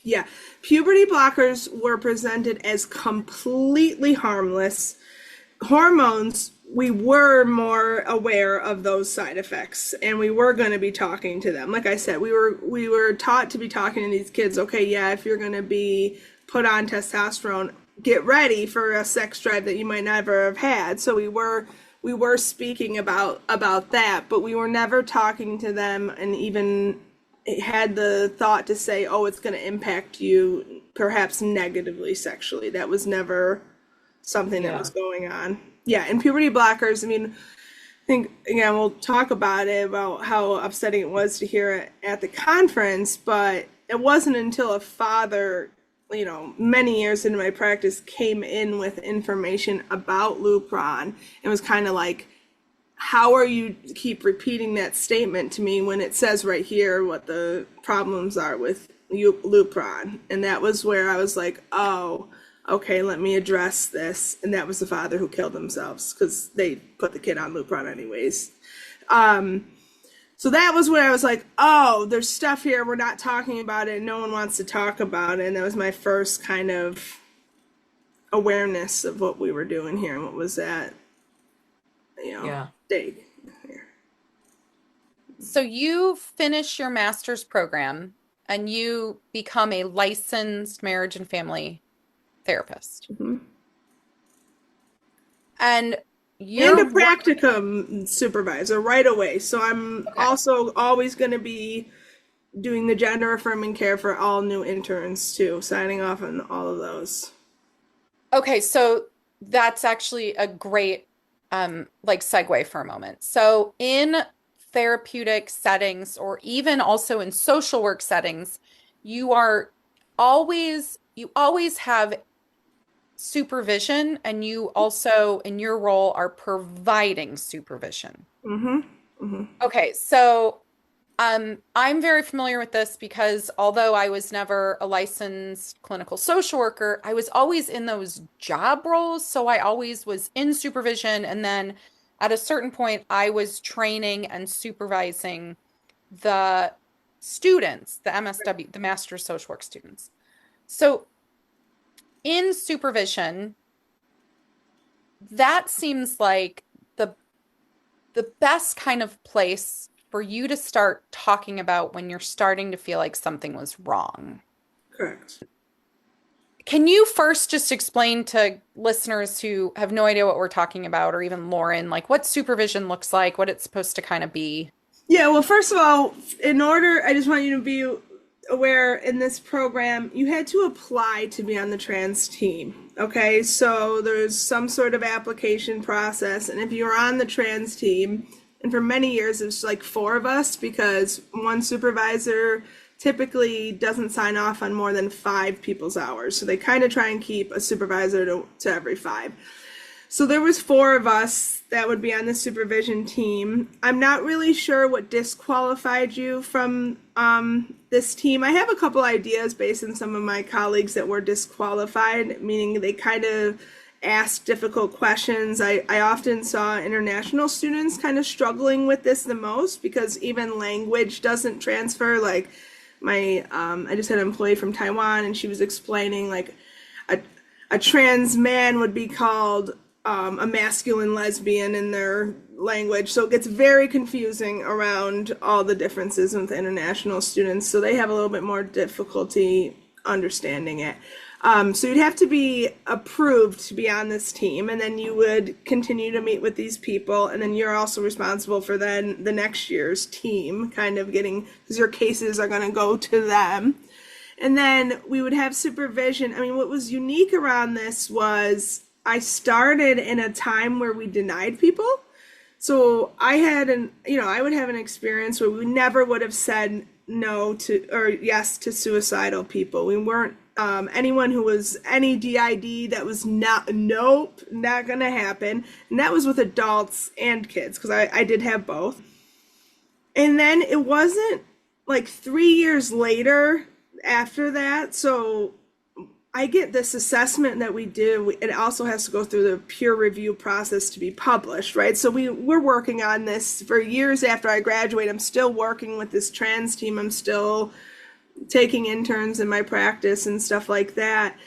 Yeah, puberty blockers were presented as completely harmless. Hormones, we were more aware of those side effects, and we were going to be talking to them. Like I said, we were taught to be talking to these kids. Okay, yeah, if you're going to be put on testosterone, get ready for a sex drive that you might never have had. So we were speaking about that, but we were never talking to them and even had the thought to say, oh, it's going to impact you perhaps negatively sexually. That was never something that was going on. Yeah, and puberty blockers, I mean, I think, again, we'll talk about it, about how upsetting it was to hear at the conference, but it wasn't until a father, many years into my practice, came in with information about Lupron and was kind of like, how are you keep repeating that statement to me when it says right here what the problems are with Lupron? And that was where I was like, oh, okay, let me address this. And that was the father who killed themselves because they put the kid on Lupron anyways. So that was where I was like, oh, there's stuff here. We're not talking about it. No one wants to talk about it. And that was my first kind of awareness of what we were doing here and what was at, stake here.
So you finish your master's program and you become a licensed marriage and family therapist. And you're
a practicum supervisor right away. So I'm also always going to be doing the gender affirming care for all new interns too, signing off on all of those.
Okay, so that's actually a great segue for a moment. So in therapeutic settings, or even also in social work settings, you always have supervision, and you also, in your role, are providing supervision. Okay, so I'm very familiar with this because although I was never a licensed clinical social worker, I was always in those job roles. So I always was in supervision. And then at a certain point, I was training and supervising the students, the MSW, the Master of Social Work students. So in supervision, that seems like the best kind of place for you to start talking about when you're starting to feel like something was wrong.
Correct.
Can you first just explain to listeners who have no idea what we're talking about, or even Lauren, like what supervision looks like, what it's supposed to kind of be?
Yeah, well, first of all, I just want you to be where in this program you had to apply to be on the trans team. Okay, so there's some sort of application process, and if you're on the trans team, and for many years it was like 4 of us because one supervisor typically doesn't sign off on more than 5 people's hours, so they kind of try and keep a supervisor to every 5. So there was 4 of us that would be on the supervision team. I'm not really sure what disqualified you from this team. I have a couple ideas based on some of my colleagues that were disqualified, meaning they kind of asked difficult questions. I often saw international students kind of struggling with this the most because even language doesn't transfer. Like I just had an employee from Taiwan, and she was explaining like a trans man would be called a masculine lesbian in their language. So it gets very confusing around all the differences with international students. So they have a little bit more difficulty understanding it. So you'd have to be approved to be on this team, and then you would continue to meet with these people, and then you're also responsible for then the next year's team, kind of getting, because your cases are going to go to them. And then we would have supervision. I mean, what was unique around this was I started in a time where we denied people. So I would have an experience where we never would have said no to or yes to suicidal people. We weren't anyone who was any DID, that was not gonna happen. And that was with adults and kids, because I did have both. And then it wasn't like 3 years later after that. So I get this assessment that we do. It also has to go through the peer review process to be published, right? So we're working on this for years after I graduate. I'm still working with this trans team. I'm still taking interns in my practice and stuff like that.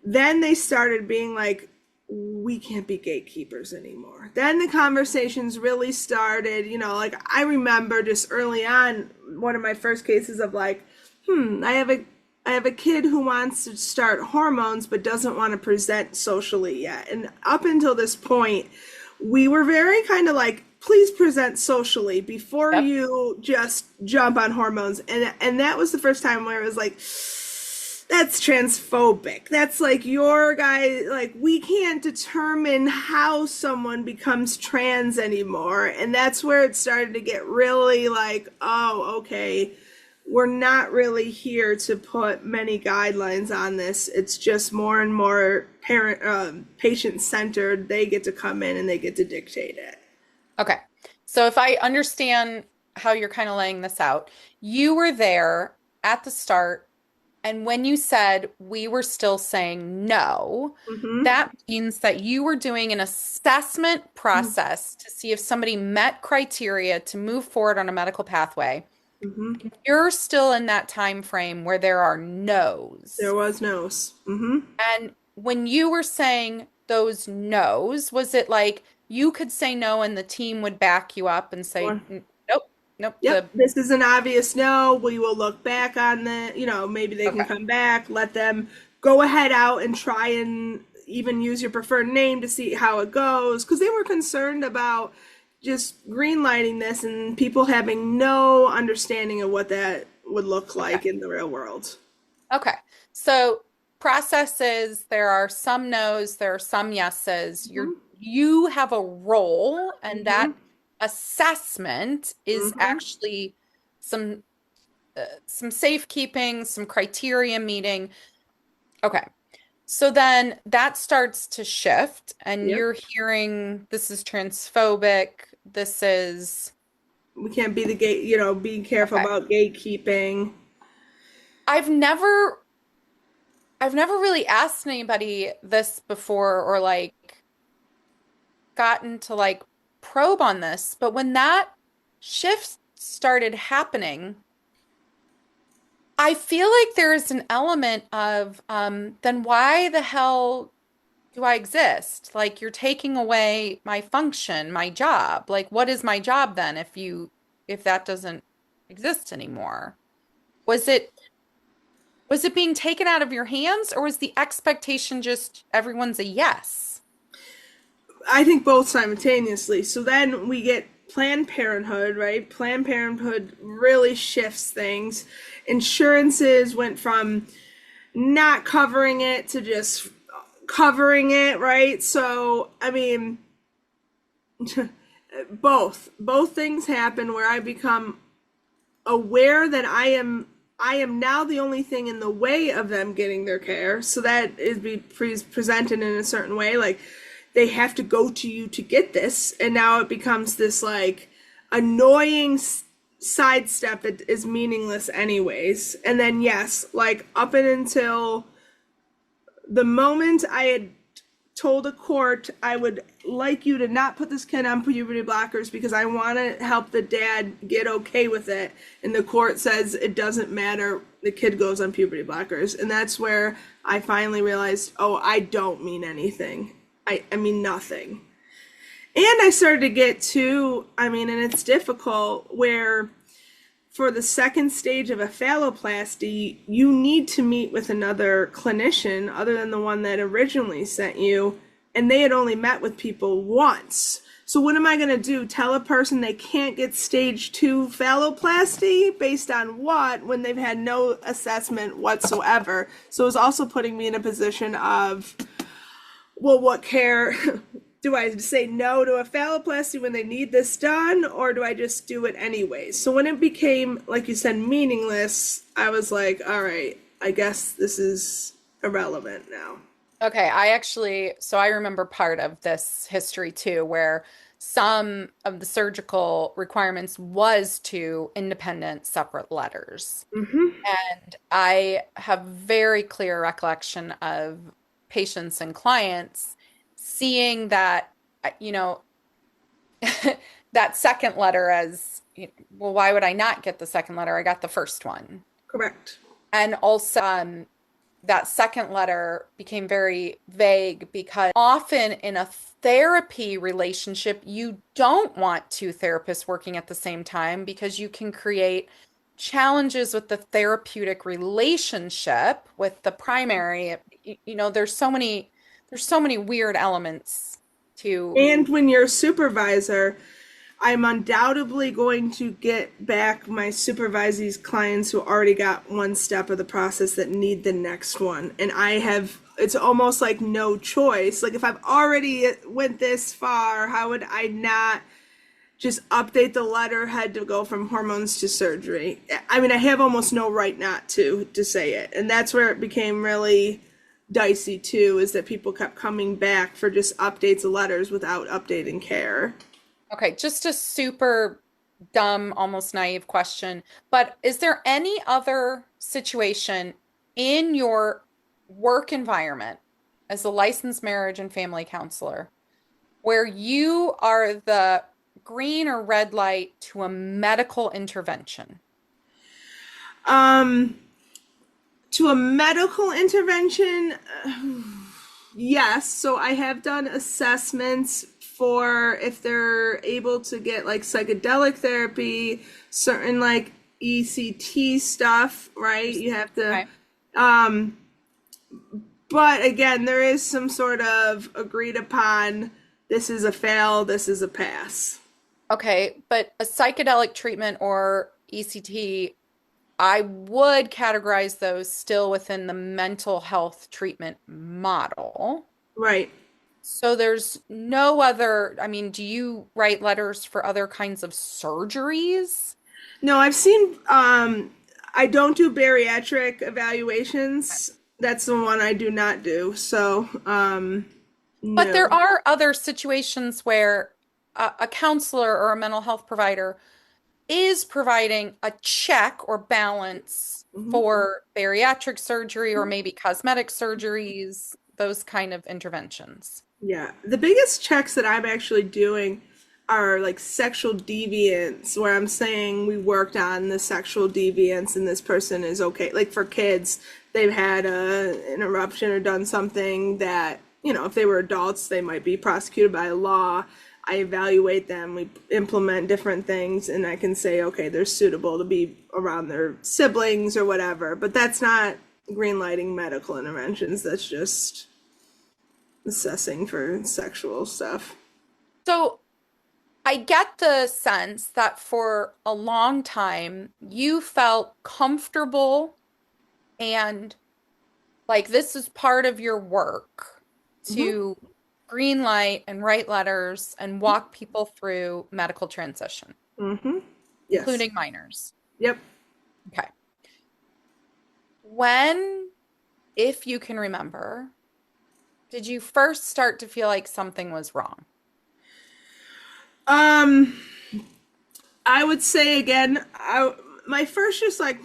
Then they started being like, we can't be gatekeepers anymore. Then the conversations really started, like I remember just early on, one of my first cases of like, I have a kid who wants to start hormones but doesn't want to present socially yet. And up until this point, we were very kind of like, please present socially before you just jump on hormones. And that was the first time where it was like, that's transphobic. That's like your guy, like we can't determine how someone becomes trans anymore. And that's where it started to get really like, oh, okay, we're not really here to put many guidelines on this. It's just more and more patient-centered. They get to come in and they get to dictate it.
Okay. So if I understand how you're kind of laying this out, you were there at the start, and when you said we were still saying no, that means that you were doing an assessment process to see if somebody met criteria to move forward on a medical pathway. You're still in that time frame where there are no's.
There was no's.
And when you were saying those no's, was it like you could say no and the team would back you up and say, nope.
Yep, this is an obvious no. We will look back on the, maybe they can come back, let them go ahead out and try and even use your preferred name to see how it goes. Because they were concerned about just greenlighting this and people having no understanding of what that would look like in the real world. Okay.
So processes, there are some no's, there are some yeses. You have a role, and that assessment is actually some safekeeping, some criteria meeting. Okay. So then that starts to shift, and you're hearing this is transphobic. This is,
we can't be the gate, being careful about gatekeeping.
I've never really asked anybody this before, or like gotten to like probe on this, but when that shift started happening, I feel like there's an element of then why the hell do I exist? Like, you're taking away my function, my job. Like, what is my job then if that doesn't exist anymore? Was it being taken out of your hands, or was the expectation just everyone's a yes?
I think both simultaneously. So then we get Planned Parenthood, right? Planned Parenthood really shifts things. Insurances went from not covering it to just covering it, right? So, I mean, both things happen where I become aware that I am now the only thing in the way of them getting their care. So that is presented in a certain way, like they have to go to you to get this, and now it becomes this like annoying sidestep that is meaningless anyways. And then yes, like up and until the moment I had told a court, I would like you to not put this kid on puberty blockers because I want to help the dad get okay with it. And the court says it doesn't matter, the kid goes on puberty blockers. And that's where I finally realized, oh, I don't mean anything. I mean nothing. And I started to get to, and it's difficult, where for the second stage of a phalloplasty, you need to meet with another clinician other than the one that originally sent you, and they had only met with people once. So what am I going to do? Tell a person they can't get stage 2 phalloplasty based on what, when they've had no assessment whatsoever? So it was also putting me in a position of, well, what care? Do I say no to a phalloplasty when they need this done, or do I just do it anyways? So when it became, like you said, meaningless, I was like, all right, I guess this is irrelevant now.
Okay, I remember part of this history too, where some of the surgical requirements was to independent, separate letters.
Mm-hmm.
And I have very clear recollection of patients and clients seeing that, that second letter as, well, why would I not get the second letter? I got the first one.
Correct.
And also, that second letter became very vague because often in a therapy relationship, you don't want two therapists working at the same time because you can create challenges with the therapeutic relationship with the primary. There's so many weird elements to.
And when you're a supervisor, I'm undoubtedly going to get back my supervisee's clients who already got one step of the process that need the next one. And it's almost like no choice. Like if I've already went this far, how would I not just update the letterhead to go from hormones to surgery? I have almost no right not to say it. And that's where it became really dicey too, is that people kept coming back for just updates of letters without updating care.
Okay, just a super dumb, almost naive question, but is there any other situation in your work environment as a licensed marriage and family counselor where you are the green or red light to a medical intervention?
To a medical intervention, yes. So I have done assessments for if they're able to get like psychedelic therapy, certain like ECT stuff, right? You have to,
Okay.
But again, there is some sort of agreed upon, this is a fail, this is a pass.
Okay, but a psychedelic treatment or ECT, I would categorize those still within the mental health treatment model.
Right.
So there's no other, do you write letters for other kinds of surgeries?
No, I've seen, I don't do bariatric evaluations. That's the one I do not do. So, no.
But there are other situations where a counselor or a mental health provider is providing a check or balance for bariatric surgery or maybe cosmetic surgeries, those kind of interventions.
Yeah. The biggest checks that I'm actually doing are like sexual deviance, where I'm saying we worked on the sexual deviance and this person is okay. Like for kids, they've had an interruption or done something that, if they were adults, they might be prosecuted by law. I evaluate them, we implement different things, and I can say, okay, they're suitable to be around their siblings or whatever. But that's not green lighting medical interventions. That's just assessing for sexual stuff.
So I get the sense that for a long time you felt comfortable and like this is part of your work to green light and write letters and walk people through medical transition,
Yes.
including minors.
Yep.
Okay. When, if you can remember, did you first start to feel like something was wrong?
I would say again, my first just like,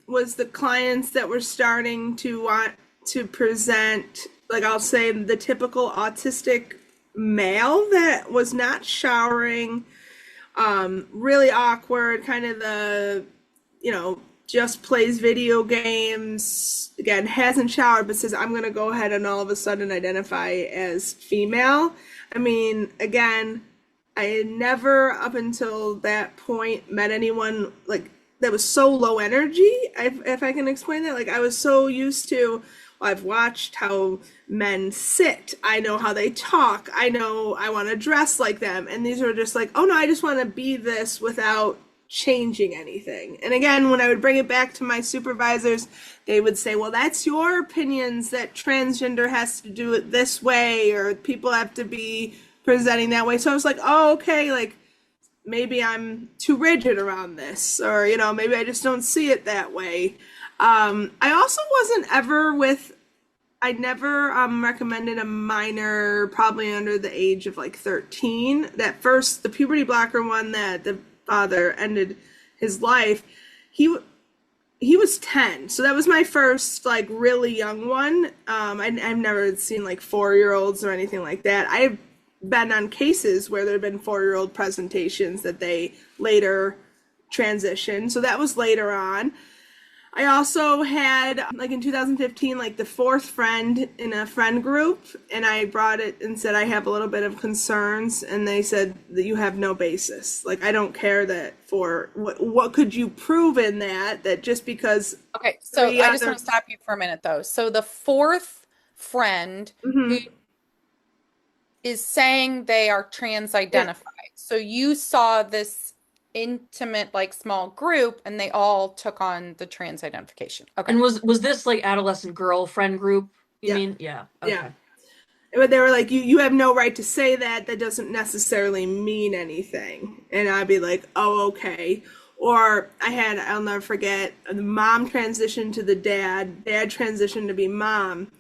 was the clients that were starting to want to present, like I'll say the typical autistic male that was not showering, really awkward, kind of the, just plays video games, again, hasn't showered, but says, I'm going to go ahead and all of a sudden identify as female. I mean, again, I had never up until that point met anyone like that was so low energy, if I can explain that. Like I was so used to, I've watched how men sit. I know how they talk. I know I want to dress like them. And these are just like, oh no, I just want to be this without changing anything. And again, when I would bring it back to my supervisors, they would say, well, that's your opinions that transgender has to do it this way, or people have to be presenting that way. So I was like, oh, okay, like maybe I'm too rigid around this, or, maybe I just don't see it that way. I also wasn't ever I never recommended a minor probably under the age of like 13. That first, the puberty blocker one that the father ended his life, he was 10. So that was my first like really young one. I've never seen like 4-year-olds or anything like that. I've been on cases where there have been 4-year-old presentations that they later transitioned. So that was later on. I also had, like in 2015, like the 4th friend in a friend group, and I brought it and said, I have a little bit of concerns, and they said that you have no basis. Like, I don't care that for, what could you prove in that just because.
Okay, so I just want to stop you for a minute though. So the 4th friend who is saying they are trans identified. Yeah. So you saw this intimate, like small group, and they all took on the trans identification. Okay.
And was this like adolescent girlfriend group? You mean? Yeah. Okay. Yeah.
But they were like, you have no right to say that. That doesn't necessarily mean anything. And I'd be like, oh, okay. Or I'll never forget, the mom transitioned to the dad transitioned to be mom.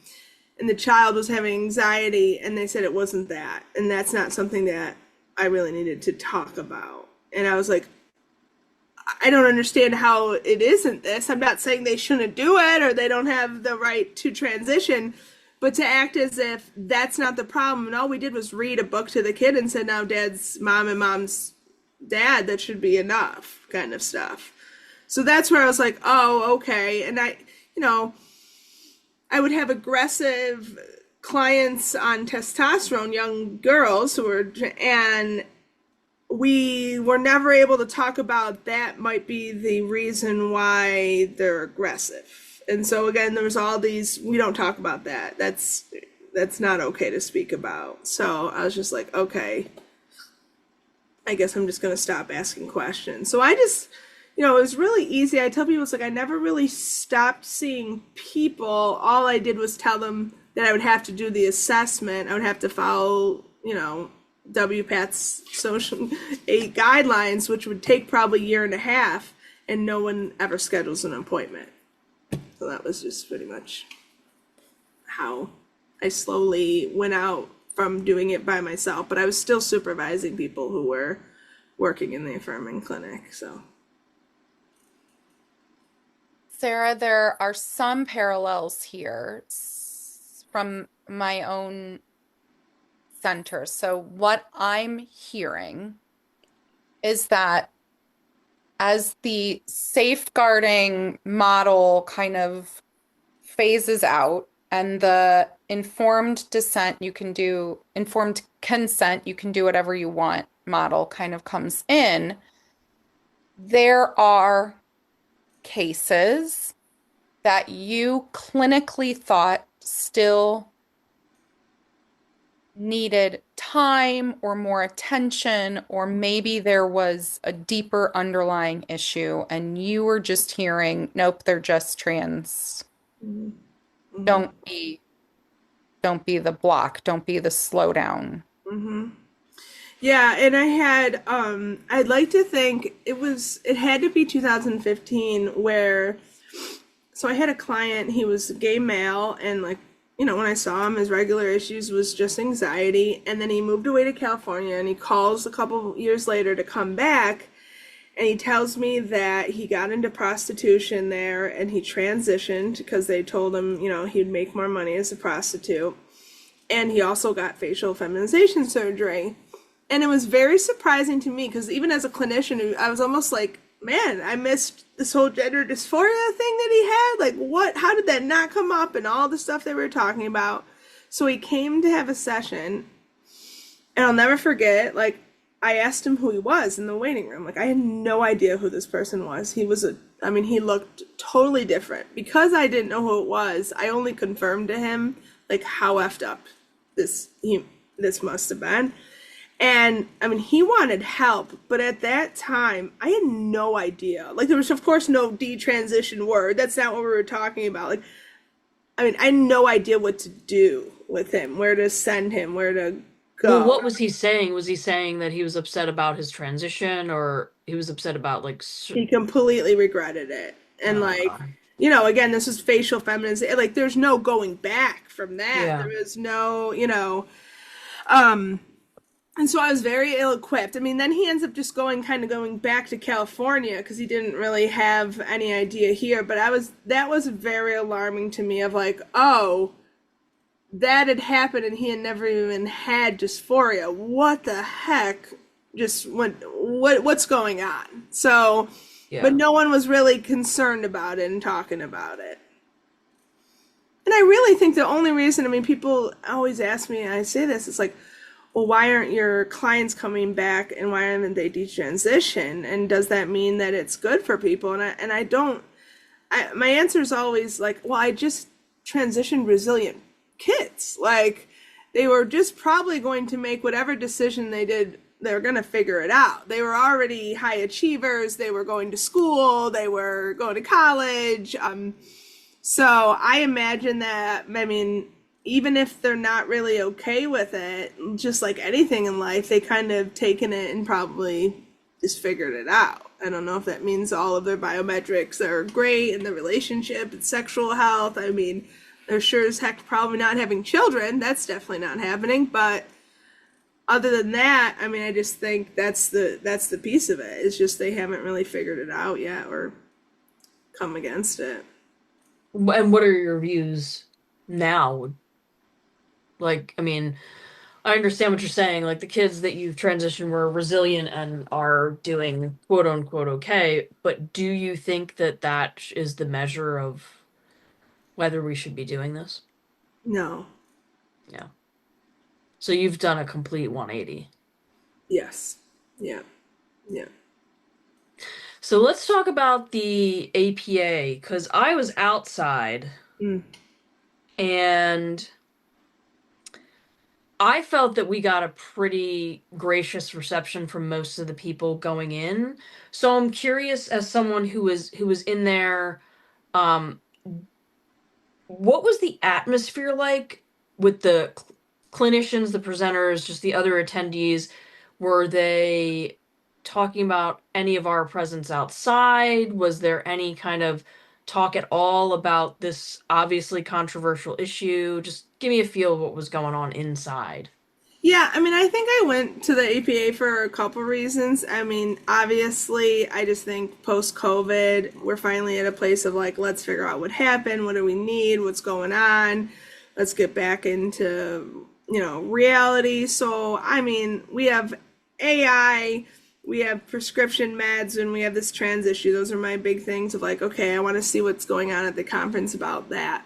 And the child was having anxiety, and they said it wasn't that. And that's not something that I really needed to talk about. And I was like, I don't understand how it isn't this. I'm not saying they shouldn't do it or they don't have the right to transition, but to act as if that's not the problem. And all we did was read a book to the kid and said, now dad's mom and mom's dad, that should be enough, kind of stuff. So that's where I was like, oh, okay. And I would have aggressive clients on testosterone, young girls and we were never able to talk about that might be the reason why they're aggressive. And so again, there was all these, we don't talk about that. That's not okay to speak about. So I was just like, okay, I guess I'm just going to stop asking questions. So I just, it was really easy. I tell people, it's like, I never really stopped seeing people. All I did was tell them that I would have to do the assessment. I would have to follow, WPATH's social 8 guidelines, which would take probably 1.5 years, and no one ever schedules an appointment. So that was just pretty much how I slowly went out from doing it by myself, but I was still supervising people who were working in the affirming clinic. So,
Sara, there are some parallels here from my own center. So what I'm hearing is that as the safeguarding model kind of phases out and the informed consent, you can do whatever you want model kind of comes in, there are cases that you clinically thought still needed time or more attention, or maybe there was a deeper underlying issue and you were just hearing, nope, they're just trans.
Mm-hmm.
Don't be the block, don't be the slowdown.
Mm-hmm. Yeah, and I'd like to think it had to be 2015 where, so I had a client, he was a gay male, and like, when I saw him, his regular issues was just anxiety, and then he moved away to California, and he calls a couple years later to come back, and he tells me that he got into prostitution there, and he transitioned because they told him, he'd make more money as a prostitute, and he also got facial feminization surgery. And it was very surprising to me because even as a clinician, I was almost like, man, I missed this whole gender dysphoria thing that he had. Like, what? How did that not come up and all the stuff that we were talking about? So he came to have a session, and I'll never forget, like, I asked him who he was in the waiting room. Like, I had no idea who this person was. He looked totally different. Because I didn't know who it was, I only confirmed to him, like, how effed up this must have been. And he wanted help, but at that time, I had no idea. Like, there was, of course, no detransition word. That's not what we were talking about. Like, I had no idea what to do with him, where to send him, where to go.
Well, what was he saying? Was he saying that he was upset about his transition, or he was upset about, like...
He completely regretted it. And, again, this is facial feminism. Like, there's no going back from that. Yeah. There was no, And so I was very ill-equipped. Then he ends up just going back to California because he didn't really have any idea here. But that was very alarming to me of like, oh, that had happened and he had never even had dysphoria. What the heck? What's going on? So, yeah. But no one was really concerned about it and talking about it. And I really think the only reason, people always ask me, and I say this, it's like, well, why aren't your clients coming back and why aren't they detransition? And does that mean that it's good for people? And I don't, my answer is always like, well, I just transitioned resilient kids. Like, they were just probably going to make whatever decision they did, they were going to figure it out. They were already high achievers. They were going to school. They were going to college. So I imagine that, even if they're not really okay with it, just like anything in life, they kind of taken it and probably just figured it out. I don't know if that means all of their biometrics are great in the relationship and sexual health. They're sure as heck probably not having children. That's definitely not happening. But other than that, I just think that's the piece of it. It's just they haven't really figured it out yet or come against it.
And what are your views now? Like, I understand what you're saying. Like, the kids that you've transitioned were resilient and are doing quote unquote okay. But do you think that is the measure of whether we should be doing this?
No.
Yeah. So you've done a complete 180.
Yes. Yeah. Yeah.
So let's talk about the APA, because I was outside and I felt that we got a pretty gracious reception from most of the people going in. So I'm curious, as someone who was in there, what was the atmosphere like with the clinicians, the presenters, just the other attendees? Were they talking about any of our presence outside? Was there any kind of talk at all about this obviously controversial issue? Just give me a feel of what was going on inside.
Yeah, I think I went to the APA for a couple reasons. Obviously, I just think post-COVID, we're finally at a place of like, let's figure out what happened, what do we need, what's going on, let's get back into, reality. So, we have AI, we have prescription meds, and we have this trans issue. Those are my big things of like, okay, I want to see what's going on at the conference about that.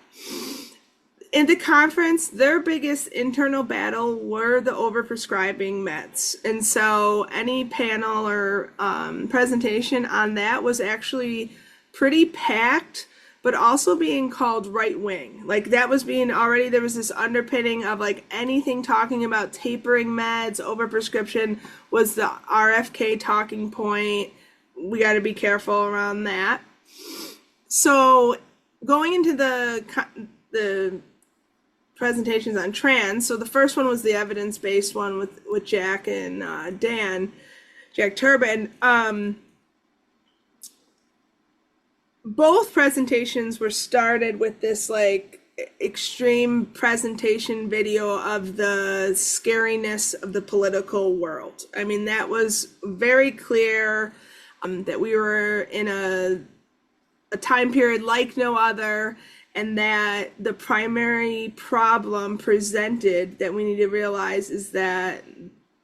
In the conference, their biggest internal battle were the overprescribing meds. And so any panel or presentation on that was actually pretty packed but also being called right wing. Like that was being already, there was this underpinning of like anything talking about tapering meds, overprescription was the RFK talking point. We got to be careful around that. So going into the presentations on trans, so the first one was the evidence-based one with Jack and Jack Turbin. Both presentations were started with this like extreme presentation video of the scariness of the political world. I mean, that was very clear that we were in a time period like no other, and that the primary problem presented that we need to realize is that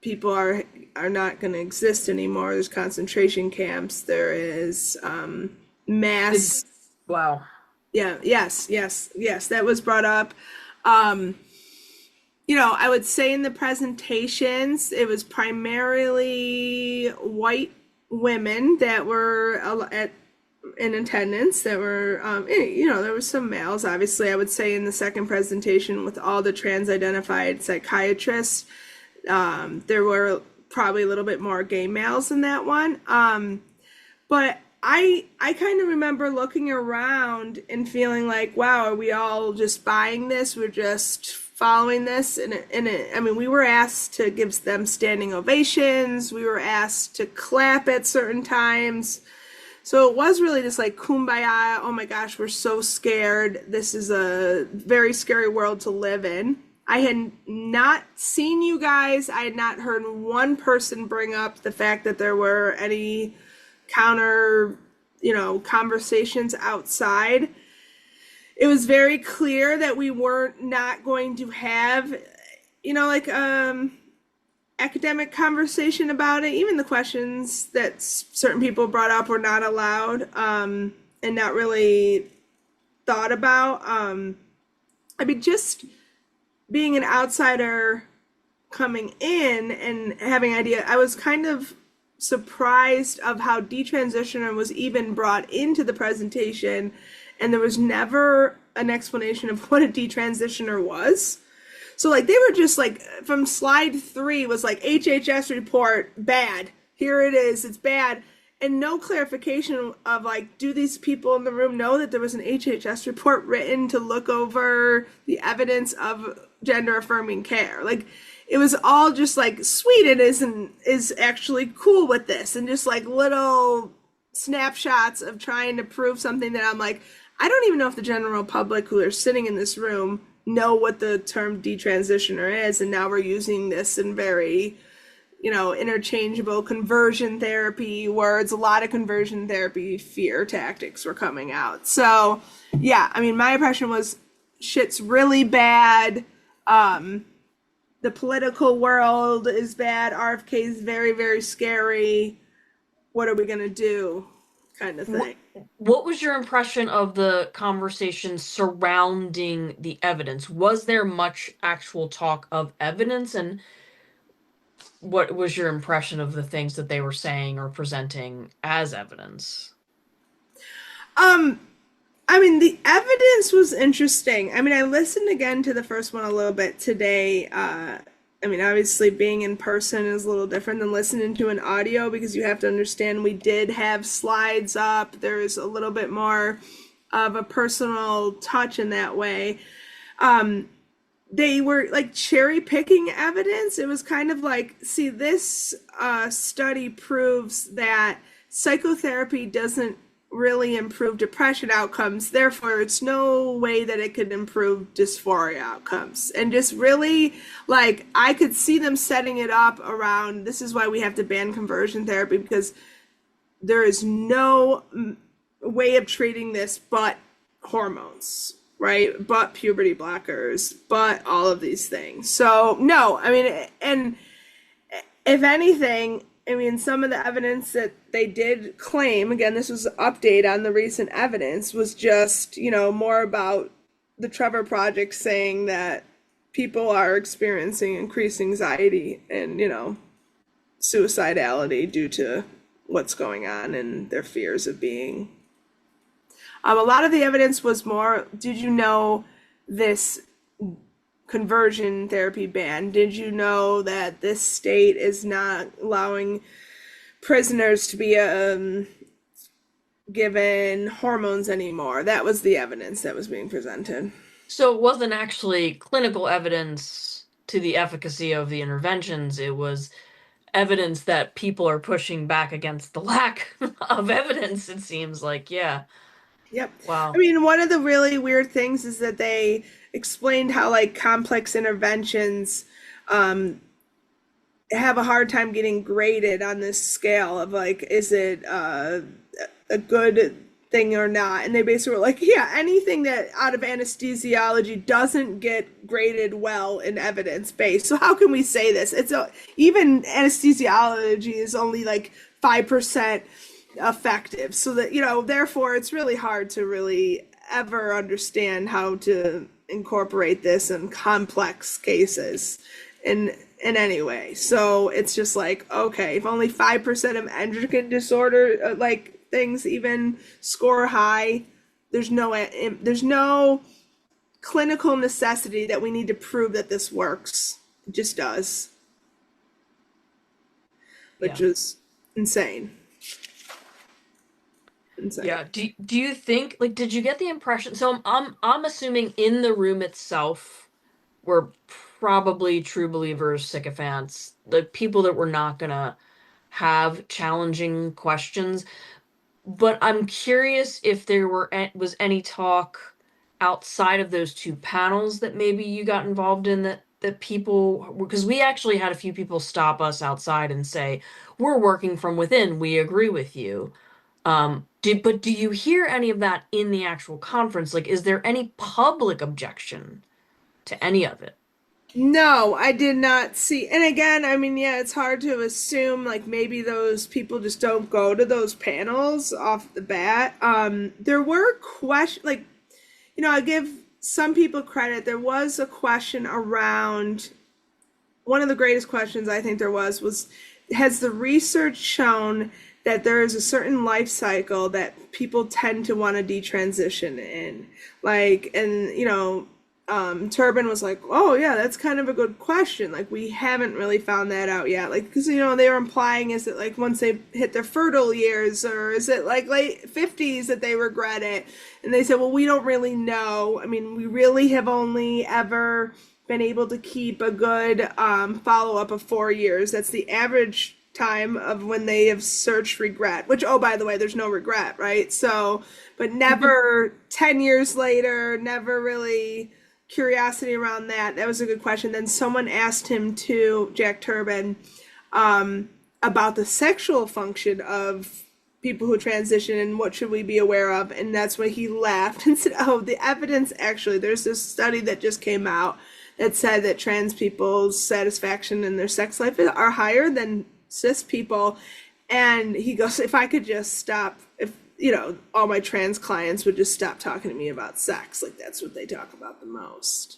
people are not going to exist anymore. There's concentration camps. There is mass.
Wow.
Yeah. Yes. That was brought up. I would say in the presentations, it was primarily white women that were in attendance that were, there was some males, obviously. I would say in the second presentation with all the trans-identified psychiatrists, there were probably a little bit more gay males in that one. But I kind of remember looking around and feeling like, wow, are we all just buying this? We're just following this. I mean, we were asked to give them standing ovations. We were asked to clap at certain times. So it was really just like kumbaya. Oh my gosh, we're so scared. This is a very scary world to live in. I had not seen you guys. I had not heard one person bring up the fact that there were any counter, conversations outside. It was very clear that we were not going to have, academic conversation about it. Even the questions that certain people brought up were not allowed and not really thought about. I mean, just being an outsider coming in and having an idea, I was kind of surprised of how detransitioner was even brought into the presentation, and there was never an explanation of what a detransitioner was. So like they were just like, from slide 3 was like HHS report, bad. Here it is, it's bad. And no clarification of like, do these people in the room know that there was an HHS report written to look over the evidence of gender affirming care? Like it was all just like, Sweden is actually cool with this, and just like little snapshots of trying to prove something that I'm like, I don't even know if the general public who are sitting in this room know what the term detransitioner is, and now we're using this in very, interchangeable conversion therapy words. A lot of conversion therapy fear tactics were coming out. So yeah, I mean, my impression was shit's really bad. The political world is bad. RFK is very, very scary. What are we going to do? Kind of thing.
What was your impression of the conversation surrounding the evidence? Was there much actual talk of evidence, and what was your impression of the things that they were saying or presenting as evidence?
I mean, the evidence was interesting. I mean, I listened again to the first one a little bit today. I mean, obviously being in person is a little different than listening to an audio, because you have to understand we did have slides up. There's a little bit more of a personal touch in that way. They were like cherry picking evidence. It was kind of like, see, this study proves that psychotherapy doesn't really improve depression outcomes, therefore it's no way that it could improve dysphoria outcomes. And just really, like, I could see them setting it up around, this is why we have to ban conversion therapy, because there is no way of treating this but hormones, right? But puberty blockers, but all of these things. So no, I mean, and if anything, I mean, some of the evidence that they did claim, again, this was an update on the recent evidence, was just, more about the Trevor Project saying that people are experiencing increased anxiety and, suicidality due to what's going on and their fears of being A lot of the evidence was more, did you know this conversion therapy ban? Did you know that this state is not allowing prisoners to be given hormones anymore? That was the evidence that was being presented.
So it wasn't actually clinical evidence to the efficacy of the interventions. It was evidence that people are pushing back against the lack of evidence, it seems like. Yeah.
Yep.
Wow.
I mean, one of the really weird things is that they explained how like complex interventions have a hard time getting graded on this scale of like, is it a good thing or not? And they basically were like, yeah, anything that out of anesthesiology doesn't get graded well in evidence base. So how can we say this? Even anesthesiology is only like 5% effective. So that, therefore it's really hard to really ever understand how to incorporate this in complex cases in any way. So it's just like, okay, if only 5% of endocrine disorder things even score high, there's no clinical necessity that we need to prove that this works. It just does, which is insane.
Yeah. Do you think, like, did you get the impression? So I'm assuming in the room itself were probably true believers, sycophants, the people that were not gonna have challenging questions. But I'm curious if there was any talk outside of those two panels that maybe you got involved in that people, because we actually had a few people stop us outside and say, we're working from within, we agree with you. But do you hear any of that in the actual conference? Like, is there any public objection to any of it?
No, I did not see. And again, I mean, yeah, it's hard to assume like maybe those people just don't go to those panels off the bat. There were questions, like, I give some people credit. There was a question around, one of the greatest questions I think there was, has the research shown that there is a certain life cycle that people tend to want to detransition in? Like, and, Turbin was like, oh yeah, that's kind of a good question. Like, we haven't really found that out yet. Like, because, they were implying, is it like once they hit their fertile years, or is it like late 50s that they regret it? And they said, well, we don't really know. I mean, we really have only ever been able to keep a good follow-up of 4 years. That's the average time of when they have searched regret, which, oh, by the way, there's no regret, right? So, but never 10 years later, never really curiosity around that. That was a good question. Then someone asked him to, Jack Turbin, about the sexual function of people who transition and what should we be aware of. And that's when he laughed and said, oh, the evidence, actually, there's this study that just came out that said that trans people's satisfaction in their sex life are higher than cis people. And he goes, if I could just stop, if all my trans clients would just stop talking to me about sex, like that's what they talk about the most.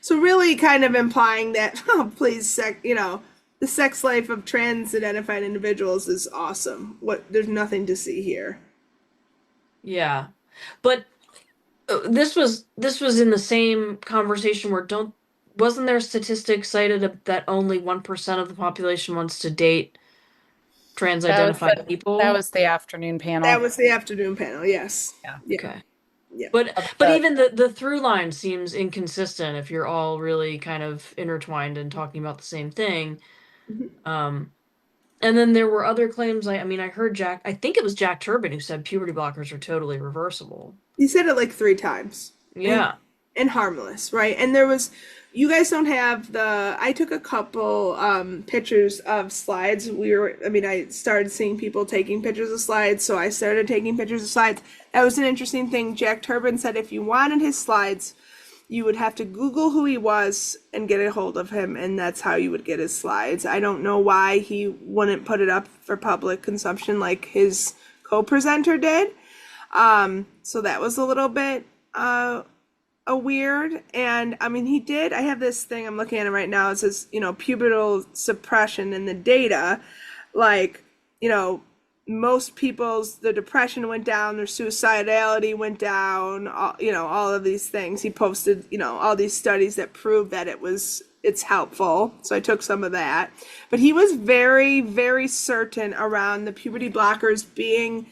So really kind of implying that, oh, please, the sex life of trans identified individuals is awesome. There's nothing to see here.
Yeah. But this was in the same conversation where wasn't there statistics cited that only 1% of the population wants to date trans-identified people?
That was the afternoon panel.
Yes.
Yeah.
Yeah.
Okay.
Yeah.
But even the through line seems inconsistent if you're all really kind of intertwined and talking about the same thing. Mm-hmm. And then there were other claims. I heard I think it was Jack Turbin who said puberty blockers are totally reversible.
He said it like 3 times.
Yeah.
And harmless, right? And you guys don't have I took a couple pictures of slides. I started seeing people taking pictures of slides, so I started taking pictures of slides. That was an interesting thing. Jack Turbin said if you wanted his slides, you would have to Google who he was and get a hold of him, and that's how you would get his slides. I don't know why he wouldn't put it up for public consumption like his co-presenter did. So that was a little bit weird. And he did, I have this thing, I'm looking at it right now. It says, pubertal suppression in the data, like, most people's, the depression went down, their suicidality went down, all of these things. He posted, all these studies that prove that it's helpful. So I took some of that. But he was very, very certain around the puberty blockers being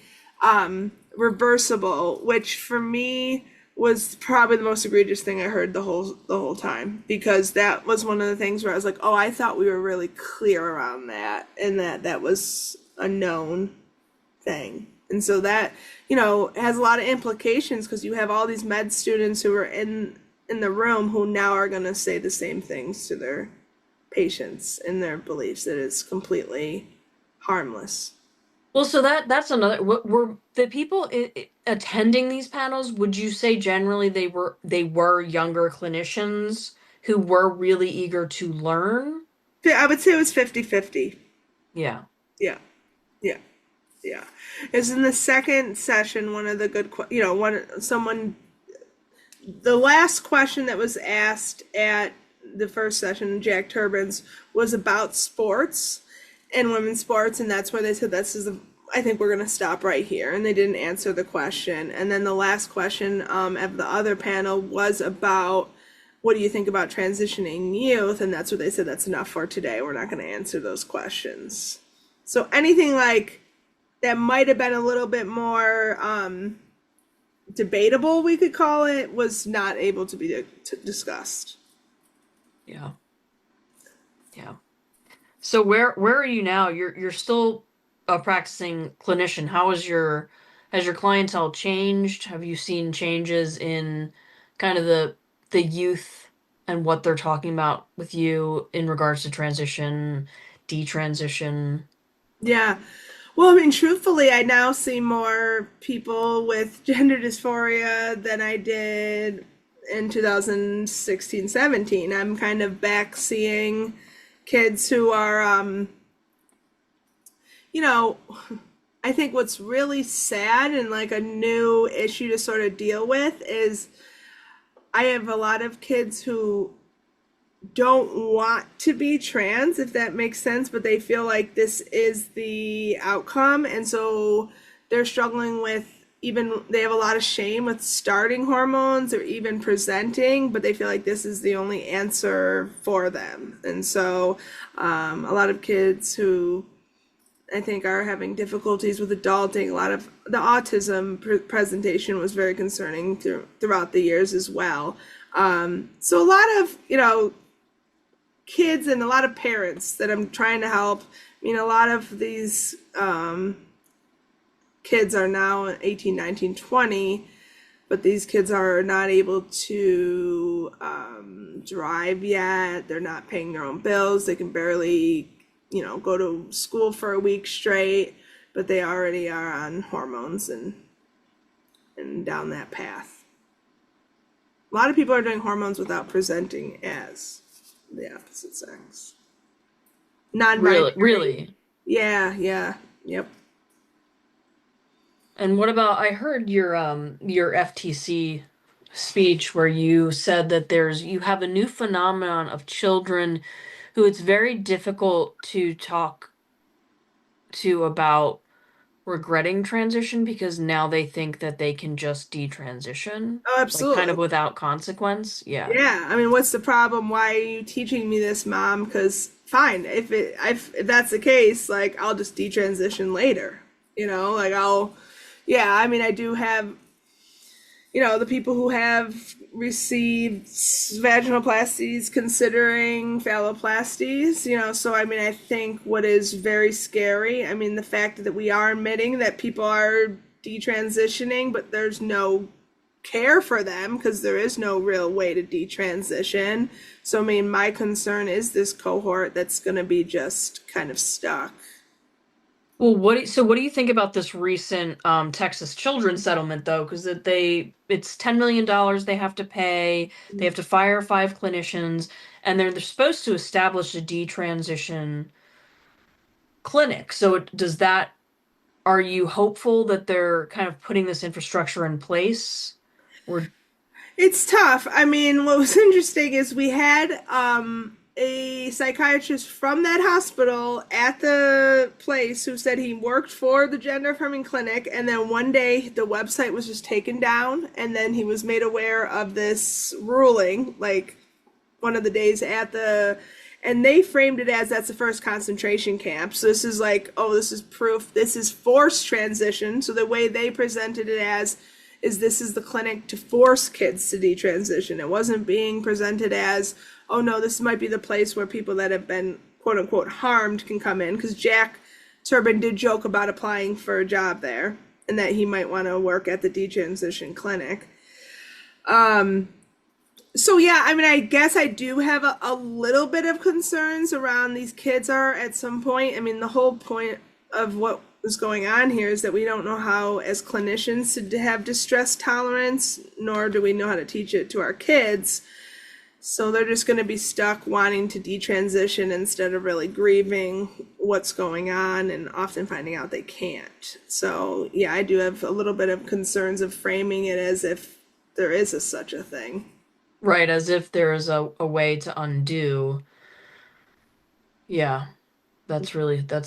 reversible, which for me was probably the most egregious thing I heard the whole time, because that was one of the things where I was like, oh, I thought we were really clear around that, and that was a known thing. And so that, has a lot of implications, because you have all these med students who are in the room who now are going to say the same things to their patients in their beliefs, that it's completely harmless.
Well, so that's another. What were the people attending these panels? Would you say generally they were younger clinicians who were really eager to learn?
I would say it was 50-50.
Yeah.
Yeah. Yeah. Yeah. It's in the second session, one of the good, the last question that was asked at the first session, Jack Turbans, was about sports and women's sports, and that's where they said, I think we're going to stop right here, and they didn't answer the question. And then the last question of the other panel was about, what do you think about transitioning youth? And that's what they said, that's enough for today. We're not going to answer those questions. So anything like that might have been a little bit more debatable, we could call it, was not able to be discussed.
Yeah. Yeah. So where are you now? You're still a practicing clinician. Has your clientele changed? Have you seen changes in kind of the youth and what they're talking about with you in regards to transition, detransition?
Yeah. Well, I mean, truthfully, I now see more people with gender dysphoria than I did in 2016, 17. I'm kind of back seeing kids who are, I think what's really sad and like a new issue to sort of deal with is I have a lot of kids who don't want to be trans, if that makes sense, but they feel like this is the outcome. And so they're struggling with, they have a lot of shame with starting hormones or even presenting, but they feel like this is the only answer for them. And so a lot of kids who I think are having difficulties with adulting, a lot of the autism presentation was very concerning throughout the years as well. So a lot of, kids and a lot of parents that I'm trying to help. I mean, a lot of these kids are now 18, 19, 20, but these kids are not able to drive yet. They're not paying their own bills. They can barely, go to school for a week straight, but they already are on hormones and down that path. A lot of people are doing hormones without presenting as the opposite sex.
Really?
Yeah, yep.
And what about, I heard your FTC speech where you said that you have a new phenomenon of children who it's very difficult to talk to about regretting transition because now they think that they can just detransition.
Oh, absolutely.
Like kind of without consequence. Yeah.
Yeah. I mean, what's the problem? Why are you teaching me this, Mom? Because fine, if that's the case, like I'll just detransition later. I mean, I do have, the people who have received vaginoplasties considering phalloplasties, so I mean, I think what is very scary, I mean, the fact that we are admitting that people are detransitioning, but there's no care for them because there is no real way to detransition. So, I mean, my concern is this cohort that's going to be just kind of stuck.
Well, what do you think about this recent Texas children's settlement, though? Because it's $10 million they have to pay. They have to fire 5 clinicians, and they're supposed to establish a detransition clinic. So are you hopeful that they're kind of putting this infrastructure in place? Or
it's tough. I mean, what was interesting is we had a psychiatrist from that hospital at the place who said he worked for the gender affirming clinic, and then one day the website was just taken down, and then he was made aware of this ruling, like one of the days at the, and they framed it as that's the first concentration camp. So this is like, oh, this is proof, this is forced transition. So the way they presented it as is this is the clinic to force kids to detransition. It wasn't being presented as, oh no, this might be the place where people that have been quote unquote harmed can come in, because Jack Turbin did joke about applying for a job there and that he might want to work at the detransition clinic. So yeah, I mean, I guess I do have a little bit of concerns around these kids are at some point. I mean, the whole point of what is going on here is that we don't know how, as clinicians, to have distress tolerance, nor do we know how to teach it to our kids. So they're just going to be stuck wanting to detransition instead of really grieving what's going on and often finding out they can't. So yeah, I do have a little bit of concerns of framing it as if there is such a thing.
Right, as if there is a way to undo. Yeah, that's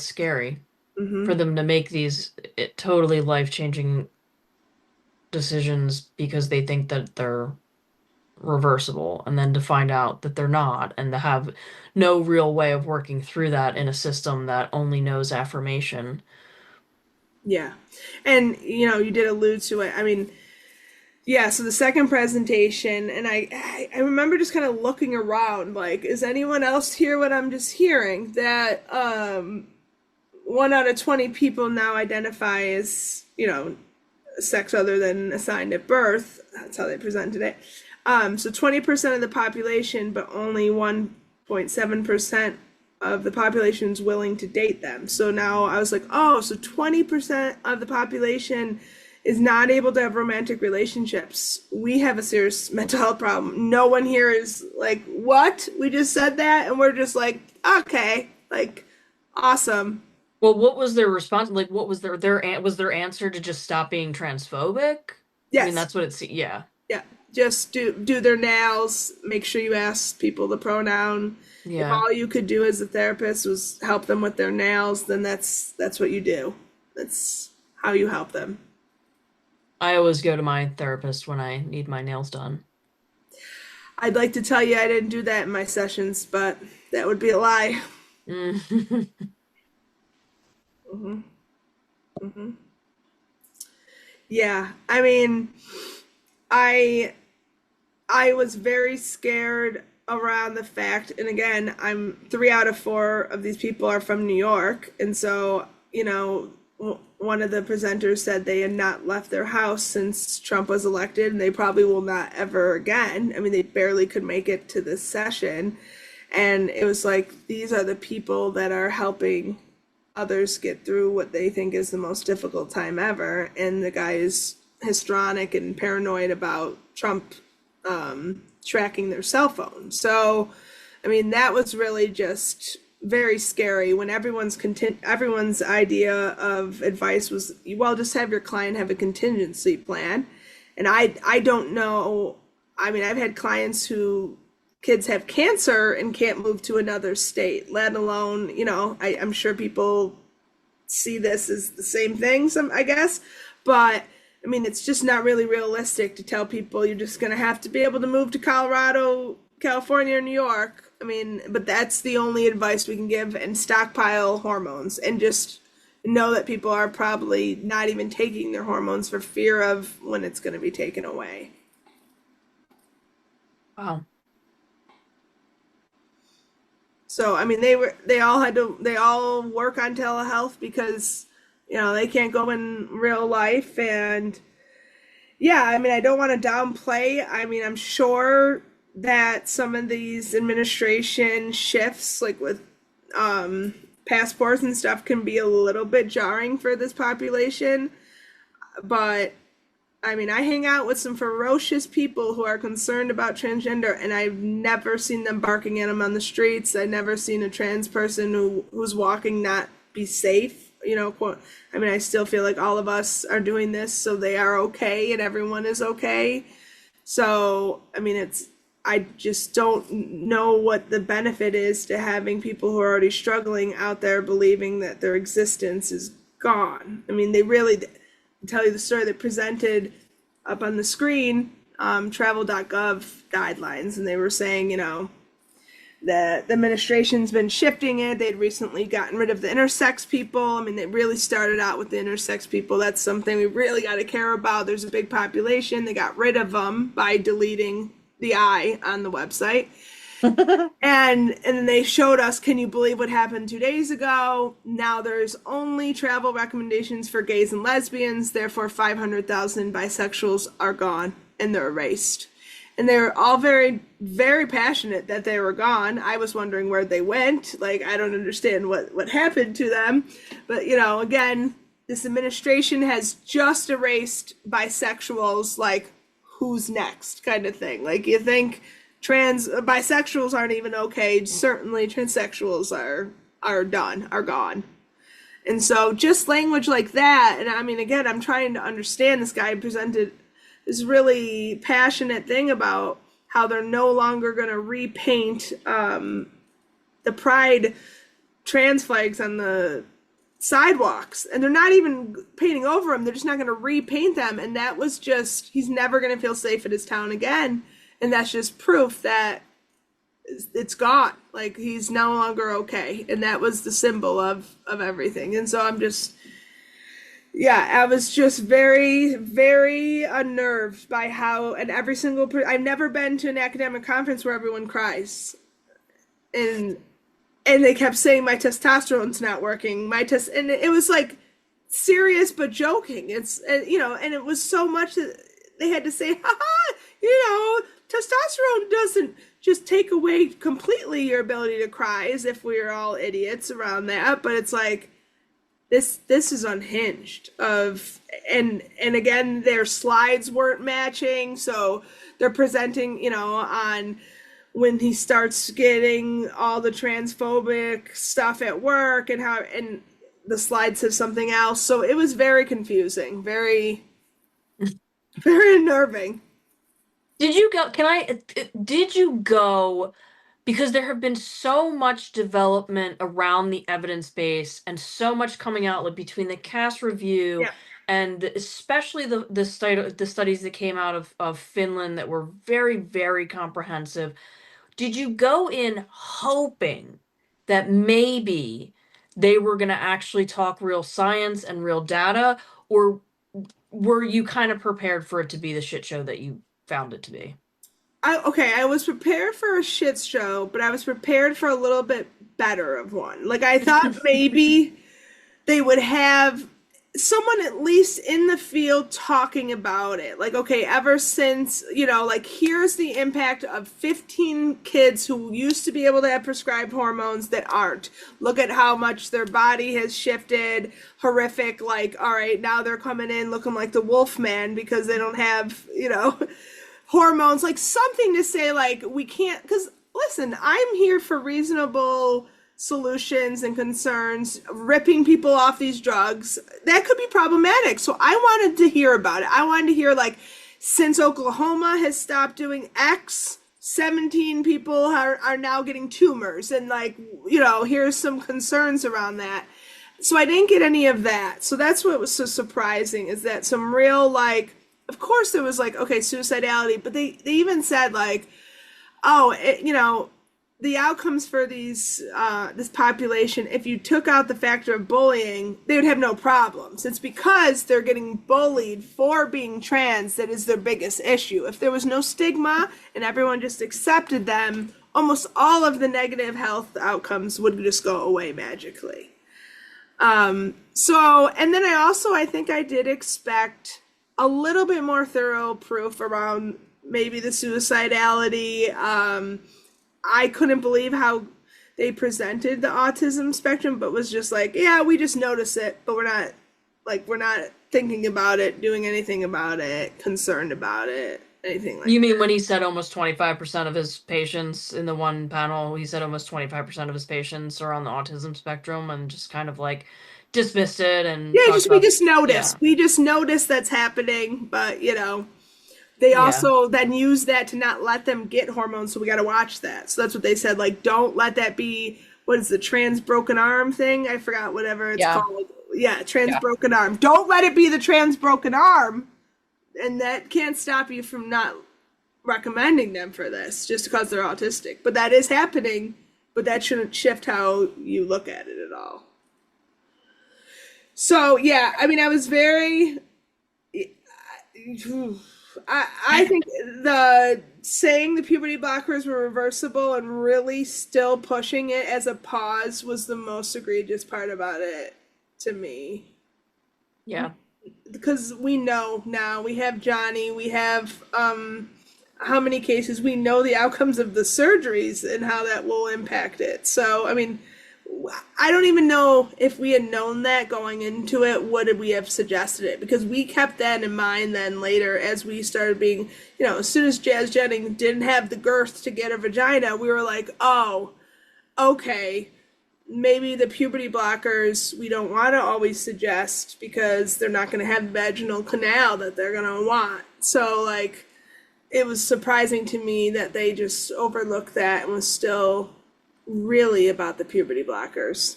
scary.
Mm-hmm.
For them to make these totally life-changing decisions because they think that they're reversible, and then to find out that they're not, and to have no real way of working through that in a system that only knows affirmation.
Yeah. And, you know, you did allude to it. I mean, yeah, so the second presentation, and I remember just kind of looking around, like, is anyone else hear what I'm just hearing? That 1 out of 20 people now identify as, you know, sex other than assigned at birth. That's how they presented it. So 20% of the population, but only 1.7% of the population is willing to date them. So now I was like, oh, so 20% of the population is not able to have romantic relationships. We have a serious mental health problem. No one here is like, what? We just said that, and we're just like, okay, like, awesome.
Well, what was their response? Like, what was their answer to just stop being transphobic?
Yes.
I mean, that's what it's, yeah.
Yeah, just do their nails, make sure you ask people the pronoun.
Yeah.
If all you could do as a therapist was help them with their nails, then that's what you do. That's how you help them.
I always go to my therapist when I need my nails done.
I'd like to tell you I didn't do that in my sessions, but that would be a lie. Mm-hmm. Mm-hmm. Yeah, I mean, I was very scared around the fact, and again, 3 out of 4 of these people are from New York, and so, you know, one of the presenters said they had not left their house since Trump was elected, and they probably will not ever again. I mean, they barely could make it to this session, and it was like, these are the people that are helping others get through what they think is the most difficult time ever, and the guy is histrionic and paranoid about Trump tracking their cell phone. So, I mean, that was really just very scary when everyone's idea of advice was, well, just have your client have a contingency plan. And I don't know. I mean, I've had clients who kids have cancer and can't move to another state, let alone, you know, I'm sure people see this as the same thing, I guess, but I mean, it's just not really realistic to tell people you're just going to have to be able to move to Colorado, California, or New York. I mean, but that's the only advice we can give, and stockpile hormones and just know that people are probably not even taking their hormones for fear of when it's going to be taken away.
Wow.
So, I mean, they all work on telehealth because, you know, they can't go in real life. And yeah, I mean, I don't want to downplay. I mean, I'm sure that some of these administration shifts, like with passports and stuff, can be a little bit jarring for this population. But I mean, I hang out with some ferocious people who are concerned about transgender, and I've never seen them barking at them on the streets. I've never seen a trans person who's walking not be safe. You know, I mean, I still feel like all of us are doing this so they are okay and everyone is okay. So, I mean, I just don't know what the benefit is to having people who are already struggling out there believing that their existence is gone. I mean, they really tell you the story that presented up on the screen, travel.gov guidelines, and they were saying, the administration's been shifting it. They'd recently gotten rid of the intersex people. I mean, they really started out with the intersex people. That's something we really got to care about. There's a big population. They got rid of them by deleting the I on the website. and then they showed us, can you believe what happened 2 days ago? Now there's only travel recommendations for gays and lesbians. Therefore, 500,000 bisexuals are gone and they're erased. And they were all very, very passionate that they were gone. I was wondering where they went. Like, I don't understand what happened to them. But, again, this administration has just erased bisexuals, like, who's next kind of thing. Like, you think bisexuals aren't even okay. Certainly transsexuals are done, are gone. And so just language like that. And I mean, again, I'm trying to understand. This guy presented this really passionate thing about how they're no longer going to repaint the pride trans flags on the sidewalks, and they're not even painting over them. They're just not going to repaint them. And that was just, he's never going to feel safe at his town again. And that's just proof that it's gone. Like, he's no longer okay. And that was the symbol of everything. And so I'm just, I was just very, very unnerved by how, and every single I've never been to an academic conference where everyone cries, and they kept saying my testosterone's not working, and it was like serious but joking. It's and it was so much that they had to say, testosterone doesn't just take away completely your ability to cry, as if we are all idiots around that, but it's like, this is unhinged and again, their slides weren't matching. So they're presenting, on when he starts getting all the transphobic stuff at work and the slide says something else. So it was very confusing, very, very unnerving.
Did you go, because there have been so much development around the evidence base and so much coming out, like, between the CAS review and especially the studies that came out of Finland that were very, very comprehensive. Did you go in hoping that maybe they were going to actually talk real science and real data, or were you kind of prepared for it to be the shit show that you found it to be?
I was prepared for a shit show, but I was prepared for a little bit better of one. Like, I thought maybe they would have someone at least in the field talking about it. Like, okay, ever since, like, here's the impact of 15 kids who used to be able to have prescribed hormones that aren't. Look at how much their body has shifted. Horrific. Like, all right, now they're coming in looking like the Wolfman because they don't have, hormones. Like, something to say, like, we can't, because listen, I'm here for reasonable solutions and concerns. Ripping people off these drugs, that could be problematic. So I wanted to hear about it. I wanted to hear, like, since Oklahoma has stopped doing X, 17 people are now getting tumors, and, like, here's some concerns around that. So I didn't get any of that. So that's what was so surprising, is that some real, like, of course there was, like, okay, suicidality, but they even said, like, the outcomes for this population, if you took out the factor of bullying, they would have no problems. It's because they're getting bullied for being trans that is their biggest issue. If there was no stigma and everyone just accepted them, almost all of the negative health outcomes would just go away magically. And then I think I did expect a little bit more thorough proof around maybe the suicidality. I couldn't believe how they presented the autism spectrum, but was just like, yeah, we just notice it, but we're not thinking about it, doing anything about it, concerned about it, anything like that.
You mean when he said almost 25% of his patients in the one panel, he said almost 25% of his patients are on the autism spectrum, and just kind of like dismissed it and
we just noticed. Yeah. We just noticed that's happening, but they also then use that to not let them get hormones. So we got to watch that. So that's what they said. Like, don't let that be, what is the trans broken arm thing? I forgot whatever it's called. Yeah, trans broken arm. Don't let it be the trans broken arm. And that can't stop you from not recommending them for this just because they're autistic. But that is happening, but that shouldn't shift how you look at it at all. So, yeah, I mean, I was very... I think saying the puberty blockers were reversible and really still pushing it as a pause was the most egregious part about it to me.
Yeah.
Because we know now, we have Johnny, we have how many cases, we know the outcomes of the surgeries and how that will impact it. So, I mean, I don't even know if we had known that going into it, would we have suggested it? Because we kept that in mind then later as we started being, as soon as Jazz Jennings didn't have the girth to get a vagina, we were like, oh, okay, maybe the puberty blockers we don't want to always suggest because they're not going to have the vaginal canal that they're going to want. So, like, it was surprising to me that they just overlooked that and was still really about the puberty blockers.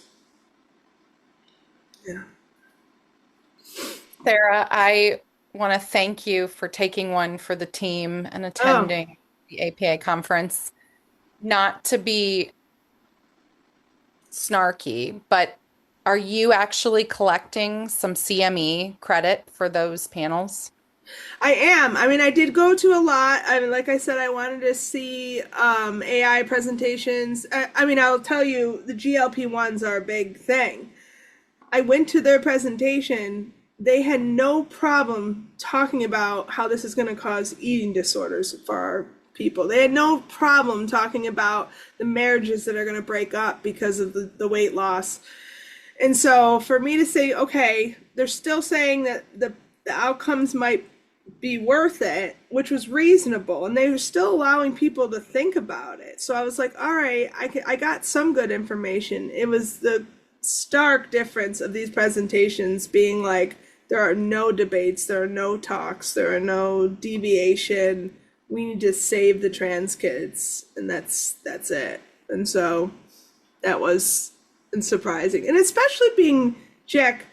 Yeah.
Sarah, I want to thank you for taking one for the team and attending the APA conference. Not to be snarky, but are you actually collecting some CME credit for those panels?
I am. I mean, I did go to a lot. I mean, like I said, I wanted to see AI presentations. I mean, I'll tell you, the GLP-1s are a big thing. I went to their presentation. They had no problem talking about how this is going to cause eating disorders for our people. They had no problem talking about the marriages that are going to break up because of the weight loss. And so for me to say, okay, they're still saying that the outcomes might be worth it, which was reasonable, and they were still allowing people to think about it. So I was like, all right, I got some good information. It was the stark difference of these presentations being like, there are no debates, there are no talks, there are no deviation. We need to save the trans kids, and that's it. And so that was surprising, and especially being Jack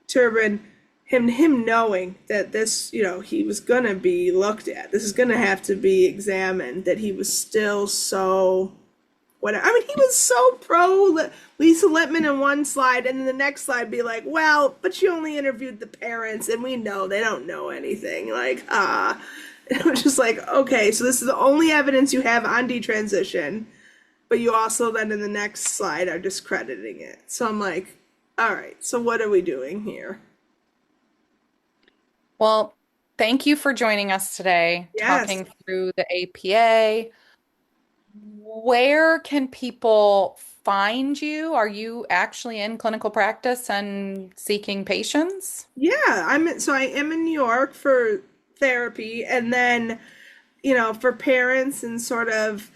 Turbin, him knowing that this, he was gonna be looked at. This is gonna have to be examined. That he was still so whatever. I mean, he was so pro Lisa Littman in one slide, and then the next slide be like, well, but she only interviewed the parents, and we know they don't know anything. Like, it was just like, okay, so this is the only evidence you have on detransition, but you also then in the next slide are discrediting it. So I'm like, all right, so what are we doing here?
Well, thank you for joining us today, talking through the APA. Where can people find you? Are you actually in clinical practice and seeking patients?
Yeah, I am in New York for therapy, and then, for parents and sort of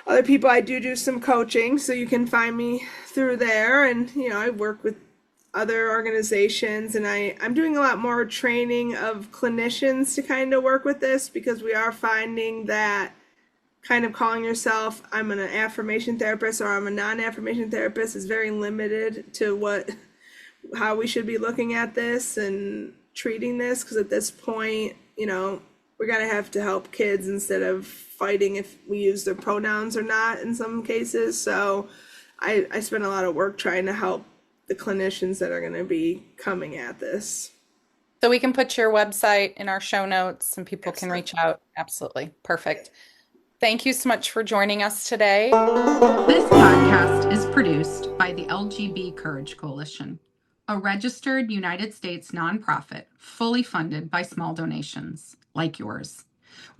other people, I do some coaching, so you can find me through there. And, I work with other organizations, and I'm doing a lot more training of clinicians to kind of work with this, because we are finding that kind of calling yourself, I'm an affirmation therapist or I'm a non-affirmation therapist, is very limited to how we should be looking at this and treating this, because at this point, we're gonna have to help kids instead of fighting if we use their pronouns or not in some cases. So I spend a lot of work trying to help the clinicians that are going to be coming at this.
So we can put your website in our show notes and people can reach out. Absolutely. Perfect. Thank you so much for joining us today.
This podcast is produced by the LGB Courage Coalition, a registered United States nonprofit fully funded by small donations like yours.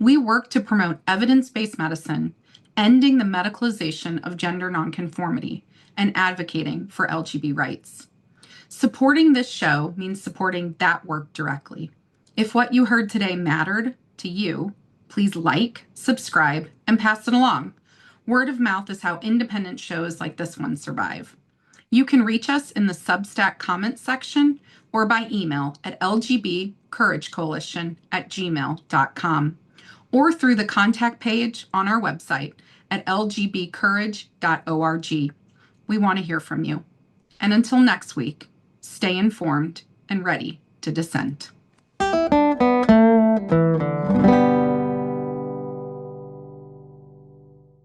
We work to promote evidence-based medicine, ending the medicalization of gender nonconformity, and advocating for LGB rights. Supporting this show means supporting that work directly. If what you heard today mattered to you, please like, subscribe, and pass it along. Word of mouth is how independent shows like this one survive. You can reach us in the Substack comments section or by email at lgbcouragecoalition@gmail.com. lgbcouragecoalition@gmail.com or through the contact page on our website at lgbcourage.org. We want to hear from you. And until next week, stay informed and ready to dissent.